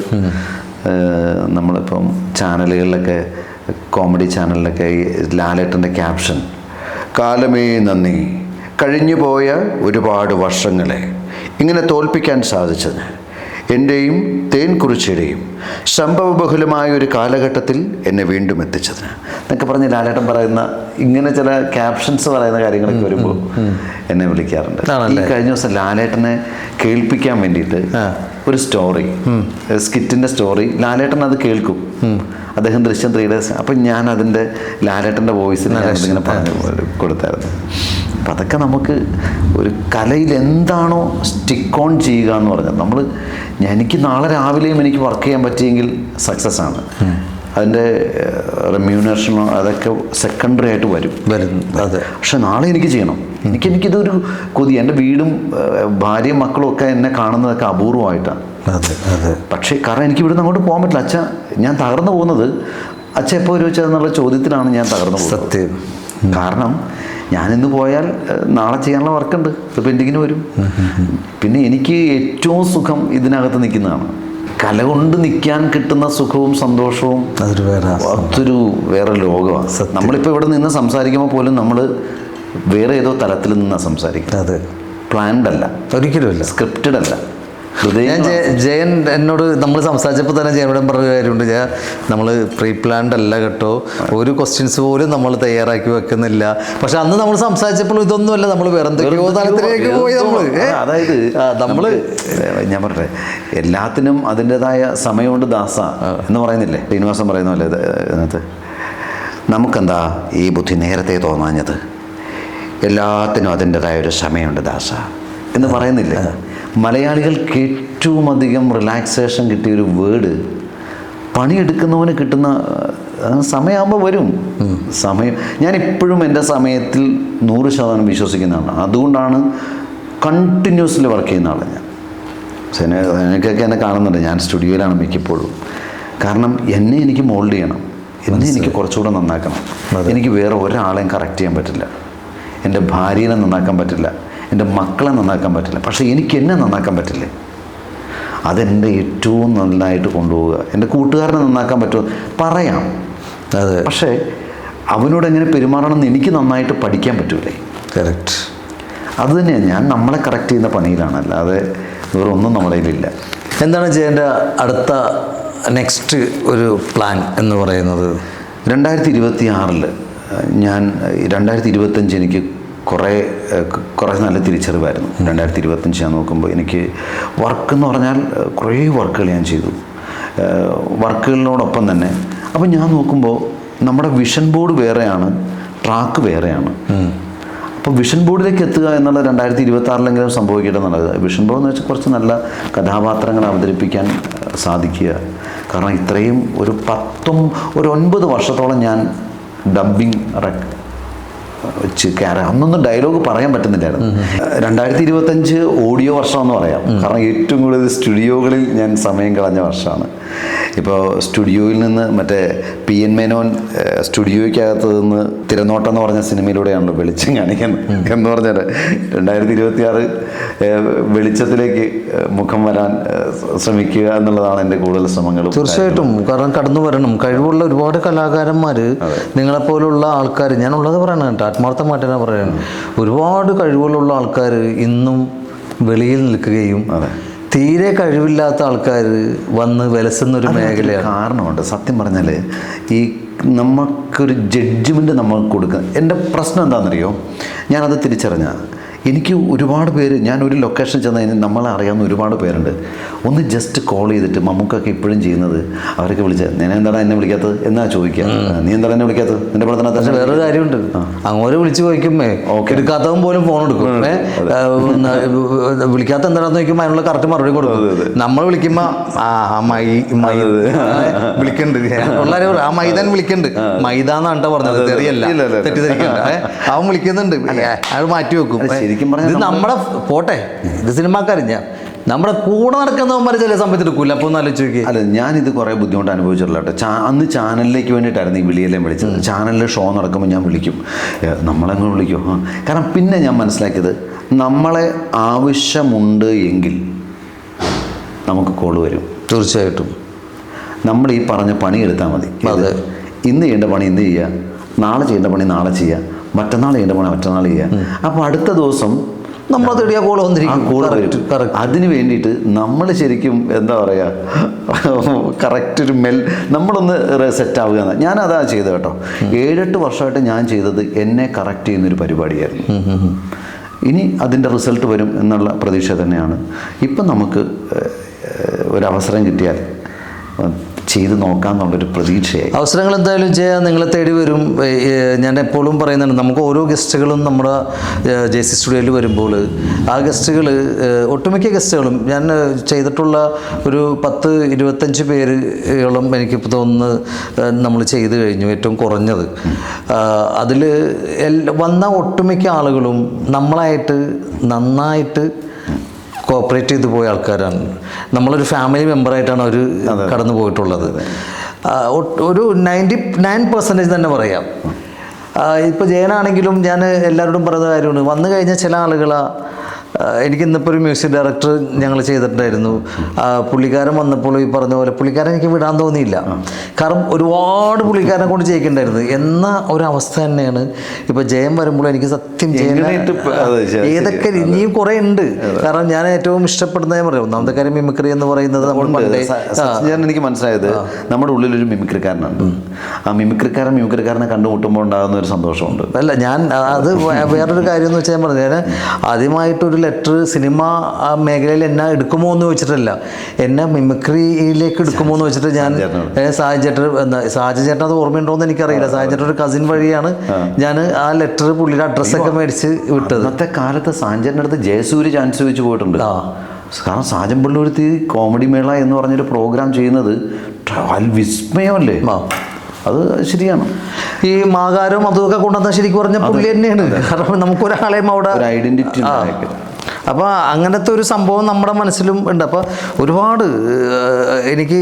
നമ്മളിപ്പം ചാനലുകളിലൊക്കെ കോമഡി ചാനലിലൊക്കെ ഈ ലാലേട്ടൻ്റെ ക്യാപ്ഷൻ, കാലമേ നന്ദി, കഴിഞ്ഞുപോയ ഒരുപാട് വർഷങ്ങളെ ഇങ്ങനെ തോൽപ്പിക്കാൻ സാധിച്ചത് എൻ്റെയും തേൻകുറിച്ചിയുടെയും സംഭവബഹുലമായ ഒരു കാലഘട്ടത്തിൽ എന്നെ വീണ്ടും എത്തിച്ചതിന് എന്നൊക്കെ പറഞ്ഞ് ലാലേട്ടൻ പറയുന്ന ഇങ്ങനെ ചില ക്യാപ്ഷൻസ് പറയുന്ന കാര്യങ്ങളൊക്കെ വരുമ്പോൾ എന്നെ വിളിക്കാറുണ്ട്. ഈ കഴിഞ്ഞ ദിവസം ലാലേട്ടനെ കേൾപ്പിക്കാൻ വേണ്ടിയിട്ട് ഒരു സ്റ്റോറി, സ്കിറ്റിൻ്റെ സ്റ്റോറി, ലാലേട്ടൻ അത് കേൾക്കും. അദ്ദേഹം ദൃശ്യം 3D, അപ്പം ഞാൻ അതിൻ്റെ ലാലേട്ടൻ്റെ വോയിസിൽ ഇങ്ങനെ പറഞ്ഞു കൊടുത്തായിരുന്നു. അപ്പം അതൊക്കെ നമുക്ക് ഒരു കലയിൽ എന്താണോ സ്റ്റിക്ക് ഓൺ ചെയ്യുക എന്ന് പറഞ്ഞാൽ എനിക്ക് നാളെ രാവിലെയും എനിക്ക് വർക്ക് ചെയ്യാൻ പറ്റിയെങ്കിൽ സക്സസ് ആണ്. അതിൻ്റെ റെമ്യൂണേഷനോ അതൊക്കെ സെക്കൻഡറി ആയിട്ട് വരും. അതെ. പക്ഷെ നാളെ എനിക്ക് ചെയ്യണം. എനിക്കിതൊരു കൊതി. എൻ്റെ വീടും ഭാര്യയും മക്കളും ഒക്കെ എന്നെ കാണുന്നതൊക്കെ അപൂർവമായിട്ടാണ്. പക്ഷേ കാരണം എനിക്ക് ഇവിടുന്ന് അങ്ങോട്ട് പോകാൻ പറ്റില്ല. അച്ഛ, ഞാൻ തകർന്നു പോകുന്നത് അച്ഛ എപ്പോൾ ഒരു വെച്ചതെന്നുള്ള ചോദ്യത്തിലാണ് ഞാൻ തകർന്നു പോകുന്നത്. സത്യം. കാരണം ഞാനിന്ന് പോയാൽ നാളെ ചെയ്യാനുള്ള വർക്കുണ്ട്, ഇത് പെൻഡിങ്ങിന് വരും. പിന്നെ എനിക്ക് ഏറ്റവും സുഖം ഇതിനകത്ത് നിൽക്കുന്നതാണ്. കല കൊണ്ട് നിൽക്കാൻ കിട്ടുന്ന സുഖവും സന്തോഷവും അതൊരു വേറെ ലോകമാണ്. നമ്മളിപ്പോൾ ഇവിടെ നിന്ന് സംസാരിക്കുമ്പോൾ പോലും നമ്മൾ വേറെ ഏതോ തലത്തിൽ നിന്നാണ് സംസാരിക്കുന്നത്. അതെ, പ്ലാൻഡ് അല്ല, ഒരിക്കലുമല്ല, സ്ക്രിപ്റ്റഡ് അല്ല. ഞാൻ ജയൻ എന്നോട് നമ്മൾ സംസാരിച്ചപ്പോൾ തന്നെ ജയനോട് പറഞ്ഞ കാര്യമുണ്ട്. നമ്മൾ പ്രീ പ്ലാൻഡ് അല്ല കേട്ടോ, ഒരു ക്വസ്റ്റ്യൻസ് പോലും നമ്മൾ തയ്യാറാക്കി വെക്കുന്നില്ല. പക്ഷെ അന്ന് നമ്മൾ സംസാരിച്ചപ്പോൾ ഇതൊന്നുമല്ല, നമ്മൾ വേറെ എന്തൊക്കെയോ തലത്തിലേക്ക് പോയി. അതായത് ഞാൻ പറയട്ടെ, എല്ലാത്തിനും അതിൻ്റെതായ സമയമുണ്ട് ദാസ എന്ന് പറയുന്നില്ലേ, ശ്രീനിവാസൻ പറയുന്ന പോലെ. അതിനകത്ത് നമുക്കെന്താ ഈ ബുദ്ധി നേരത്തെ തോന്നാഞ്ഞത്? എല്ലാത്തിനും അതിൻ്റെതായ ഒരു സമയമുണ്ട് ദാസ എന്ന് പറയുന്നില്ലേ. മലയാളികൾക്ക് ഏറ്റവും അധികം റിലാക്സേഷൻ കിട്ടിയൊരു വേർഡ് പണിയെടുക്കുന്നവന് കിട്ടുന്ന സമയമാകുമ്പോൾ വരും. സമയം ഞാനിപ്പോഴും എൻ്റെ സമയത്തിൽ 100% വിശ്വസിക്കുന്നതാണ്. അതുകൊണ്ടാണ് കണ്ടിന്യൂസ്ലി വർക്ക് ചെയ്യുന്ന ആളാണ് ഞാൻ. എനിക്കൊക്കെ എന്നെ കാണുന്നുണ്ട്, ഞാൻ സ്റ്റുഡിയോയിലാണ് മിക്കപ്പോഴും. കാരണം എനിക്ക് മോൾഡ് ചെയ്യണം, എനിക്ക് കുറച്ചുകൂടെ നന്നാക്കണം. എനിക്ക് വേറെ ഒരാളെയും കറക്റ്റ് ചെയ്യാൻ പറ്റില്ല. എൻ്റെ ഭാര്യനെ നന്നാക്കാൻ പറ്റില്ല, എൻ്റെ മക്കളെ നന്നാക്കാൻ പറ്റില്ല. പക്ഷേ എനിക്ക് എന്നെ നന്നാക്കാൻ പറ്റില്ലേ? അതെൻ്റെ ഏറ്റവും നന്നായിട്ട് കൊണ്ടുപോവുക. എൻ്റെ കൂട്ടുകാരനെ നന്നാക്കാൻ പറ്റുമോ? പറയാം. അതെ. പക്ഷേ അവനോട് എങ്ങനെ പെരുമാറണമെന്ന് എനിക്ക് നന്നായിട്ട് പഠിക്കാൻ പറ്റൂലേ? കറക്റ്റ്. അത് തന്നെയാണ് ഞാൻ നമ്മളെ കറക്റ്റ് ചെയ്യുന്ന പണിയിലാണ്, അല്ലാതെ വേറെ ഒന്നും നമ്മുടെ കയ്യിലില്ല. എന്താണ് ജയൻ്റെ അടുത്ത നെക്സ്റ്റ് ഒരു പ്ലാൻ എന്ന് പറയുന്നത്? 2026 ഞാൻ 2025 എനിക്ക് കുറേ നല്ല തിരിച്ചറിവായിരുന്നു. 2025 ഞാൻ നോക്കുമ്പോൾ എനിക്ക് വർക്ക് എന്ന് പറഞ്ഞാൽ കുറേ വർക്കുകൾ ഞാൻ ചെയ്തു. വർക്കുകളിനോടൊപ്പം തന്നെ അപ്പം ഞാൻ നോക്കുമ്പോൾ നമ്മുടെ വിഷൻ ബോർഡ് വേറെയാണ്, ട്രാക്ക് വേറെയാണ്. അപ്പോൾ വിഷൻ ബോർഡിലേക്ക് എത്തുക എന്നുള്ള 2026 സംഭവിക്കട്ടെ എന്നുള്ളത്. വിഷൻ ബോർഡ് എന്ന് വെച്ചാൽ കുറച്ച് നല്ല കഥാപാത്രങ്ങൾ അവതരിപ്പിക്കാൻ സാധിക്കുക. കാരണം ഇത്രയും ഒരു 9 വർഷത്തോളം ഞാൻ ഡബ്ബിങ് അന്നൊന്നും ഡയലോഗ് പറയാൻ പറ്റുന്നില്ലായിരുന്നു. 2025 ഓഡിയോ വർഷമെന്ന് പറയാം. കാരണം ഏറ്റവും കൂടുതൽ സ്റ്റുഡിയോകളിൽ ഞാൻ സമയം കളഞ്ഞ വർഷമാണ്. ഇപ്പോൾ സ്റ്റുഡിയോയിൽ നിന്ന് മറ്റേ PN മേനോൻ സ്റ്റുഡിയോയ്ക്കകത്ത് നിന്ന് തിരനോട്ടം എന്ന് പറഞ്ഞ സിനിമയിലൂടെയാണല്ലോ വെളിച്ചം കാണിക്കുന്നത്. എന്ന് പറഞ്ഞാൽ 2026 വെളിച്ചത്തിലേക്ക് മുഖം വരാൻ ശ്രമിക്കുക എന്നുള്ളതാണ് എൻ്റെ കൂടുതൽ ശ്രമങ്ങൾ. തീർച്ചയായിട്ടും. കാരണം കടന്നു വരണം. കഴിവുള്ള ഒരുപാട് കലാകാരന്മാർ, നിങ്ങളെപ്പോലുള്ള ആൾക്കാർ, ഞാനുള്ളത് പറയണം കേട്ടോ, ആത്മാർത്ഥമായിട്ട് തന്നെ പറയണം, ഒരുപാട് കഴിവുകളുള്ള ആൾക്കാർ ഇന്നും വെളിയിൽ നിൽക്കുകയും തീരെ കഴിവില്ലാത്ത ആൾക്കാർ വന്ന് വിലസുന്നൊരു മേഖലയാണ്. കാരണമുണ്ട്. സത്യം പറഞ്ഞാൽ ഈ നമുക്കൊരു ജഡ്ജ്മെൻറ്റ് നമ്മൾ കൊടുക്കുക. എൻ്റെ പ്രശ്നം എന്താണെന്നറിയോ? ഞാനത് തിരിച്ചറിഞ്ഞ എനിക്ക് ഒരുപാട് പേര്, ഞാൻ ഒരു ലൊക്കേഷൻ ചെന്ന് കഴിഞ്ഞാൽ നമ്മളെ അറിയാവുന്ന ഒരുപാട് പേരുണ്ട്. ഒന്ന് ജസ്റ്റ് കോൾ ചെയ്തിട്ട്, മമ്മൂക്കൊക്കെ ഇപ്പോഴും ചെയ്യുന്നത്, അവരൊക്കെ വിളിച്ചാൽ ഞാൻ എന്താണ് എന്നെ വിളിക്കാത്തത് എന്നാ ചോദിക്കുക. നീ എന്താണ് എന്നെ വിളിക്കാത്തത്? എൻ്റെ പ്രവർത്തനത്തിൽ വേറൊരു കാര്യമുണ്ട്. അങ്ങോട്ട് വിളിച്ച് ചോദിക്കുമ്പേ എടുക്കാത്തവൻ പോലും ഫോൺ എടുക്കും. വിളിക്കാത്ത എന്താണെന്ന് ചോദിക്കുമ്പോൾ അതിനുള്ള കറക്റ്റ് മറുപടി കൊടുക്കും. നമ്മൾ വിളിക്കുമ്പോൾ വിളിക്കണ്ട് ആ മൈതാൻ വിളിക്കണ്ട്. മൈതാന്നാണ് പറഞ്ഞത്, തെറിയല്ല, തെറ്റിദ്ധരിക്കണ്ട. അവൻ വിളിക്കുന്നുണ്ട്, അയാൾ മാറ്റി വെക്കും. ഇത് നമ്മുടെ പോട്ടെ, ഇത് സിനിമാക്കാരൻ. നമ്മുടെ കൂടെ നടക്കുന്നവന്മാർ ചില സമയത്ത് എടുക്കൂല. അപ്പോൾ ഒന്ന് ആലോചിച്ച് നോക്കി. അല്ല, ഞാനിത് കുറേ ബുദ്ധിമുട്ട് അനുഭവിച്ചിട്ടില്ല കേട്ടോ. അന്ന് ചാനലിലേക്ക് വേണ്ടിയിട്ടായിരുന്നു ഈ വിളിയെല്ലാം വിളിച്ചത്. ചാനലിൽ ഷോ നടക്കുമ്പോൾ ഞാൻ വിളിക്കും, നമ്മളെങ്ങനെ വിളിക്കും. കാരണം പിന്നെ ഞാൻ മനസ്സിലാക്കിയത്, നമ്മളെ ആവശ്യമുണ്ട് എങ്കിൽ നമുക്ക് കോൾ വരും. തീർച്ചയായിട്ടും. നമ്മൾ ഈ പറഞ്ഞ പണിയെടുത്താൽ മതി. ഇന്ന് ചെയ്യേണ്ട പണി ഇന്ന് ചെയ്യുക, നാളെ ചെയ്യേണ്ട പണി നാളെ ചെയ്യുക, മറ്റന്നാൾ ചെയ്യേണ്ട പണി മറ്റന്നാൾ ചെയ്യുക. അപ്പോൾ അടുത്ത ദിവസം നമ്മൾ തേടിയ കോൾ വന്നിരിക്കും. കോൾ വരും. അതിന് വേണ്ടിയിട്ട് നമ്മൾ ശരിക്കും എന്താ പറയുക, കറക്റ്റ് ഒരു നമ്മളൊന്ന് സെറ്റ് ആവുക. ഞാനതാ ചെയ്തത് കേട്ടോ. 7-8 വർഷമായിട്ട് ഞാൻ ചെയ്തത് എന്നെ കറക്റ്റ് ചെയ്യുന്നൊരു പരിപാടിയായിരുന്നു. ഇനി അതിൻ്റെ റിസൾട്ട് വരും എന്നുള്ള പ്രതീക്ഷ തന്നെയാണ്. ഇപ്പം നമുക്ക് ഒരവസരം കിട്ടിയാൽ ചെയ്ത് നോക്കാമെന്നുള്ളൊരു പ്രതീക്ഷയായി. അവസരങ്ങൾ എന്തായാലും ചെയ്യാൻ നിങ്ങളെ തേടി വരും. ഞാൻ എപ്പോഴും പറയുന്നുണ്ട്, നമുക്ക് ഓരോ ഗസ്റ്റുകളും നമ്മുടെ JC സ്റ്റുഡിയോയിൽ വരുമ്പോൾ ആ ഗസ്റ്റുകൾ, ഒട്ടുമിക്ക ഗസ്റ്റുകളും ഞാൻ ചെയ്തിട്ടുള്ള ഒരു 10-25 പേരോളം എനിക്കിപ്പോൾ തോന്നുന്നു നമ്മൾ ചെയ്ത് കഴിഞ്ഞു, ഏറ്റവും കുറഞ്ഞത്. അതിൽ വന്ന ഒട്ടുമിക്ക ആളുകളും നമ്മളായിട്ട് നന്നായിട്ട് കോപ്പറേറ്റ് ചെയ്ത് പോയ ആൾക്കാരാണ്. നമ്മളൊരു ഫാമിലി മെമ്പറായിട്ടാണ് അവർ കടന്നു പോയിട്ടുള്ളത്. ഒരു 99% തന്നെ പറയാം. ഇപ്പോൾ ജയനാണെങ്കിലും ഞാൻ എല്ലാവരോടും പറയുന്ന കാര്യമാണ്, വന്നു കഴിഞ്ഞാൽ ചില ആളുകൾ, എനിക്കിന്നിപ്പോൾ ഒരു മ്യൂസിക് ഡയറക്ടർ ഞങ്ങൾ ചെയ്തിട്ടുണ്ടായിരുന്നു. പുള്ളിക്കാരൻ വന്നപ്പോൾ ഈ പറഞ്ഞ പോലെ പുള്ളിക്കാരൻ എനിക്ക് വിടാൻ തോന്നിയില്ല. കാരണം ഒരുപാട് പുള്ളിക്കാരനെ കൊണ്ട് ചെയ്യിക്കണ്ടായിരുന്നു എന്ന ഒരവസ്ഥ തന്നെയാണ്. ഇപ്പോൾ ജയം വരുമ്പോൾ എനിക്ക് സത്യം ഏതൊക്കെ ഇനിയും കുറേ ഉണ്ട്. കാരണം ഞാൻ ഏറ്റവും ഇഷ്ടപ്പെടുന്നത് ഞാൻ പറയാം, ഒന്നാമത്തെ കാര്യം മിമിക്രി എന്ന് പറയുന്നത് എനിക്ക് മനസ്സിലായത് നമ്മുടെ ഉള്ളിലൊരു മിമിക്രിക്കാരനാണ്. ആ മിമിക്രിക്കാരനെ കണ്ടുമുട്ടുമ്പോൾ ഉണ്ടാകുന്ന ഒരു സന്തോഷമുണ്ട്. അല്ല, ഞാൻ അത് വേറൊരു കാര്യം എന്ന് വെച്ചാൽ ഞാൻ പറഞ്ഞു, ഞാൻ ആദ്യമായിട്ടൊരു ലെറ്റർ സിനിമ മേഖലയിൽ എന്നെ എടുക്കുമോ എന്ന് ചോദിച്ചിട്ടല്ല, എന്നെ മിമിക്രിയിലേക്ക് എടുക്കുമോ എന്ന് വെച്ചിട്ട് ഞാൻ സാജൻ ചേട്ടൻ അത് ഓർമ്മയുണ്ടോ എന്ന് എനിക്കറിയില്ല. സാജൻ ചേട്ടൻ ഒരു കസിൻ വഴിയാണ് ഞാൻ ആ ലെറ്റർ പുള്ളിയുടെ അഡ്രസ്സൊക്കെ മേടിച്ച് വിട്ടത്. അന്നത്തെ കാലത്ത് സാജൻ്റെ അടുത്ത് ജയസൂര്യ ചാൻസ് ചോദിച്ചു പോയിട്ടുണ്ട്. കാരണം സാജൻ പള്ളൂരത്തി കോമഡി മേള എന്ന് പറഞ്ഞൊരു പ്രോഗ്രാം ചെയ്യുന്നത് വിസ്മയമല്ലേ. അത് ശരിയാണ്. ഈ മാകാരം അതൊക്കെ കൊണ്ടുവന്നാൽ ശരിക്കും പറഞ്ഞ പുള്ളി തന്നെയാണ്. കാരണം നമുക്കൊരാളെയും അവിടെ ഒരു ഐഡന്റിറ്റി. അപ്പോൾ അങ്ങനത്തെ ഒരു സംഭവം നമ്മുടെ മനസ്സിലും ഉണ്ട്. അപ്പോൾ ഒരുപാട് എനിക്ക്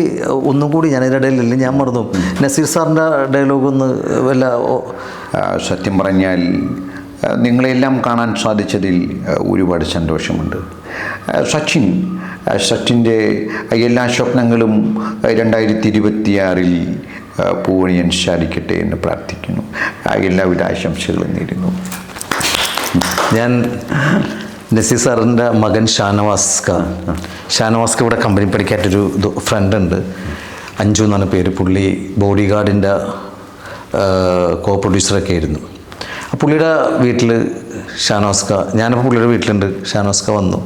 ഒന്നും കൂടി ഞാൻ ഇതിൻ്റെ ഇടയിലില്ല, ഞാൻ മറന്നു നസീർ സാറിൻ്റെ ഡയലോഗ് ഒന്ന് വല്ല. സത്യം പറഞ്ഞാൽ നിങ്ങളെല്ലാം കാണാൻ സാധിച്ചതിൽ ഒരുപാട് സന്തോഷമുണ്ട്. സച്ചിൻ്റെ എല്ലാ സ്വപ്നങ്ങളും 2026 പൂവണിയൻ സാധിക്കട്ടെ എന്ന് പ്രാർത്ഥിക്കുന്നു. എല്ലാവിധ ആശംസകളും നേരുന്നു. ഞാൻ നസീർ സാറിൻ്റെ മകൻ ഷാനവാസ്ക ഇവിടെ കമ്പനി പഠിക്കാറ്റൊരു ഫ്രണ്ട് ഉണ്ട്, അഞ്ജു എന്നാണ് പേര്. പുള്ളി ബോഡി ഗാർഡിൻ്റെ കോ പ്രൊഡ്യൂസറൊക്കെ ആയിരുന്നു. പുള്ളിയുടെ വീട്ടിൽ ഷാനവാസ്ക, ഞാനിപ്പോൾ പുള്ളിയുടെ വീട്ടിലുണ്ട്. ഷാനവാസ്ക വന്നു.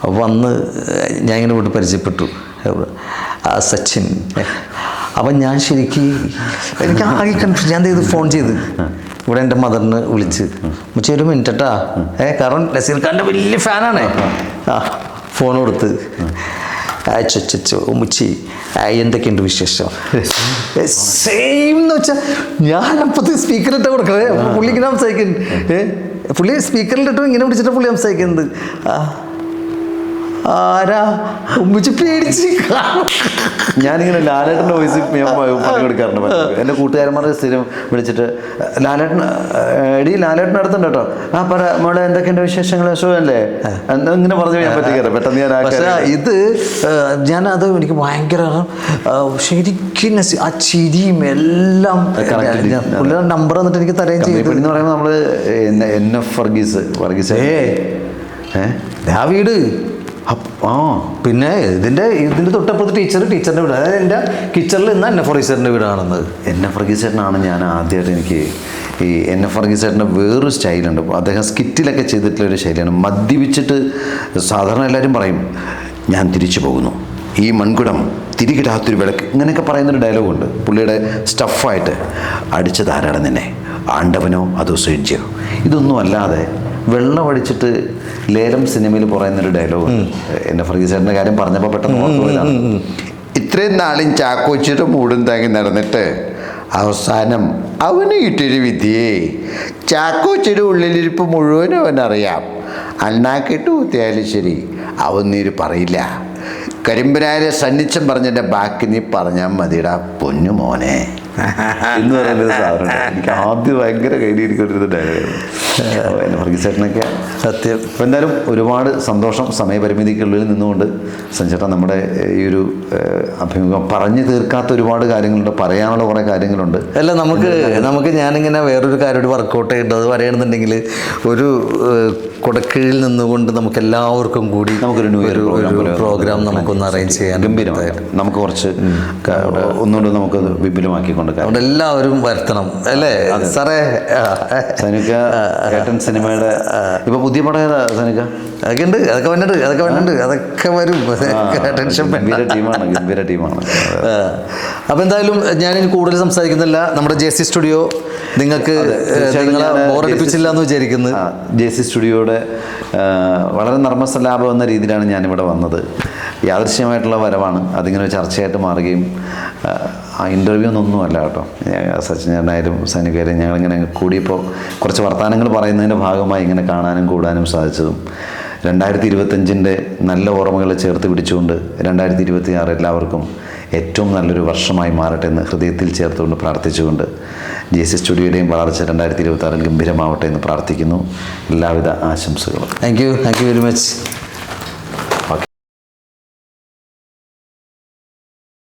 അപ്പോൾ വന്ന് ഞാൻ ഇങ്ങനെ വീട്ടിൽ പരിചയപ്പെട്ടു സച്ചിൻ. അപ്പം ഞാൻ ശരിക്കും എനിക്ക് ആകെ കൺഫ്യൂഷൻ. ഞാൻ ചെയ്ത് ഫോൺ ചെയ്ത് ഇവിടെ എൻ്റെ മദറിന് വിളിച്ച്, മുച്ചി ഒരു മിനിറ്റ് കേട്ടാ, കാരണം നസീർ ഖാൻ്റെ വലിയ ഫാനാണ്. ഫോൺ കൊടുത്ത് മുച്ചി എന്തൊക്കെയുണ്ട് വിശേഷം, സെയിം എന്ന് വെച്ചാൽ ഞാനപ്പത്ത് സ്പീക്കറിട്ട് കൊടുക്കണേ. പുള്ളി ഇങ്ങനെ സംസാരിക്കുന്നുണ്ട്, പുള്ളി സ്പീക്കറിലിട്ടും ഇങ്ങനെ പിടിച്ചിട്ട് പുള്ളി സംസാരിക്കുന്നുണ്ട്. ആരാ ഉമ്മിച്ച് പേടിച്ച്. ഞാനിങ്ങനെ ലാലേട്ടൻ്റെ വോയിസ് ഞാൻ പങ്കെടുക്കാറുണ്ട്. എൻ്റെ കൂട്ടുകാരന്മാരെ സ്ഥിരം വിളിച്ചിട്ട് ലാലേട്ടൻ ലാലേട്ടൻ അടുത്തുണ്ട് കേട്ടോ, പറ മോളെ എന്തൊക്കെയുണ്ട് വിശേഷങ്ങൾ, സുഖമല്ലേ, ഇങ്ങനെ പറഞ്ഞു ഞാൻ പറ്റിക്കാറ് പെട്ടെന്ന്. ഞാൻ പക്ഷേ ഞാനത് എനിക്ക് ഭയങ്കര ശരിക്കും ആ ചിരിയും എല്ലാം പുള്ളിയുടെ നമ്പർ വന്നിട്ട് എനിക്ക് തരുകയും ചെയ്തു. എന്ന് പറയുമ്പോൾ നമ്മൾ NF വർഗീസ് ആ വീട്. പിന്നെ ഇതിൻ്റെ തൊട്ടപ്പുറത്ത് ടീച്ചറിൻ്റെ വീട്, അതായത് എൻ്റെ കിച്ചണിൽ നിന്ന് NF വർഗീസറിൻ്റെ വീടാണെന്ന്. NF വർഗീസേട്ടനാണ് ഞാൻ ആദ്യമായിട്ട് എനിക്ക് ഈ NF വർഗീസേട്ടൻ്റെ വേറൊരു സ്റ്റൈലുണ്ട്. അദ്ദേഹം സ്കിറ്റിലൊക്കെ ചെയ്തിട്ടുള്ളൊരു ശൈലിയാണ്. മദ്യപിച്ചിട്ട് സാധാരണ എല്ലാവരും പറയും ഞാൻ തിരിച്ചു പോകുന്നു, ഈ മൺകുടം തിരികിടാത്തൊരു വിളക്ക്, ഇങ്ങനെയൊക്കെ പറയുന്നൊരു ഡയലോഗുണ്ട് പുള്ളിയുടെ സ്റ്റഫായിട്ട്. അടിച്ചത് ആരാണ് നിന്നെ, ആണ്ടവനോ അതോ സേഡ്ജിയോ? ഇതൊന്നും അല്ലാതെ വെള്ളം അടിച്ചിട്ട് ലേലം സിനിമയിൽ പറയുന്നൊരു ഡയലോഗ്. NF വർഗീസേട്ടൻ്റെ കാര്യം പറഞ്ഞപ്പോൾ പെട്ടെന്ന് ഓർത്തുപോയതാണ്. ഇത്രയും നാളും ചാക്കോച്ചിട്ട് മൂടും താങ്ങി നടന്നിട്ട് അവസാനം അവന് കിട്ടിയൊരു വിധിയേ, ചാക്കോച്ചിയുടെ ഉള്ളിലിരിപ്പ് മുഴുവനും അവനറിയാം. അണ്ണാക്കിട്ട് ഊത്തിയാലും ശരി അവൻ നീര് പറയില്ല. കരിമ്പനാരെ സന്നിച്ചം പറഞ്ഞതിൻ്റെ ബാക്കി നീ പറഞ്ഞാൽ മതിടാ പൊന്നു മോനെ. എന്ന് പറയുന്ന ഒരു സാധനം എനിക്ക് ആദ്യം ഭയങ്കര കയ്യിലിരിക്കൊണ്ടിരുന്ന ഡയലോഗായിരുന്നു. വർഗീസേട്ടനൊക്കെ സത്യം. അപ്പോൾ എന്തായാലും ഒരുപാട് സന്തോഷം. സമയപരിമിതിക്കുള്ളിൽ നിന്നുകൊണ്ട് സഞ്ജേട്ടൻ നമ്മുടെ ഈ ഒരു അഭിമുഖം പറഞ്ഞു തീർക്കാത്ത ഒരുപാട് കാര്യങ്ങളുണ്ട്, പറയാനുള്ള കുറേ കാര്യങ്ങളുണ്ട്. അല്ല നമുക്ക് ഞാനിങ്ങനെ വേറൊരു കാര്യം ഒരു വർക്കൗട്ട് ചെയ്യേണ്ടത് അത് പറയുകയാണെന്നുണ്ടെങ്കിൽ ഒരു കുടക്കീഴിൽ നിന്നുകൊണ്ട് നമുക്ക് എല്ലാവർക്കും കൂടി നമുക്കൊരു ന്യൂ ഇയർ പ്രോഗ്രാം നമുക്കൊന്ന് അറേഞ്ച് ചെയ്യാൻ ഗംഭീരമായിട്ട് നമുക്ക് കുറച്ച് ഒന്നുകൂടെ നമുക്കത് വിപുലമാക്കിക്കൊണ്ട് അവിടെ എല്ലാവരും വരുത്തണം അല്ലേ സാറേ? സനിക ഏട്ടൻ സിനിമയുടെ ഇപ്പൊ പുതിയ പടം ഏതാ സനിക? അതൊക്കെ ഉണ്ട്, അതൊക്കെ വന്നിട്ടുണ്ട്, അതൊക്കെ വരും. ടെൻഷൻ ഗംഭീര ടീമാണ്. അപ്പോൾ എന്തായാലും ഞാനിനി കൂടുതൽ സംസാരിക്കുന്നില്ല. നമ്മുടെ JC സ്റ്റുഡിയോ നിങ്ങൾക്ക് ബോറടിപ്പിച്ചില്ല എന്ന് വിചാരിക്കുന്നു. JC സ്റ്റുഡിയോയുടെ വളരെ നർമ്മസലാപം എന്ന രീതിയിലാണ് ഞാനിവിടെ വന്നത്. യാദൃശ്യമായിട്ടുള്ള വരവാണ്. അതിങ്ങനെ ഒരു ചർച്ചയായിട്ട് മാറുകയും ആ ഇൻ്റർവ്യൂ ഒന്നൊന്നുമല്ല കേട്ടോ. സച്ചിനായാലും സനികയിലും ഞങ്ങളിങ്ങനെ കൂടിയപ്പോൾ കുറച്ച് വർത്തമാനങ്ങൾ പറയുന്നതിൻ്റെ ഭാഗമായി ഇങ്ങനെ കാണാനും കൂടാനും സാധിച്ചതും 2025 നല്ല ഓർമ്മകളെ ചേർത്ത് പിടിച്ചുകൊണ്ട് 2026 എല്ലാവർക്കും ഏറ്റവും നല്ലൊരു വർഷമായി മാറട്ടെ എന്ന് ഹൃദയത്തിൽ ചേർത്തുകൊണ്ട് പ്രാർത്ഥിച്ചുകൊണ്ട് JC സ്റ്റുഡിയോയുടെയും വളർച്ച 2026 ഗംഭീരമാവട്ടെ എന്ന് പ്രാർത്ഥിക്കുന്നു. എല്ലാവിധ ആശംസകളും. Thank you very much.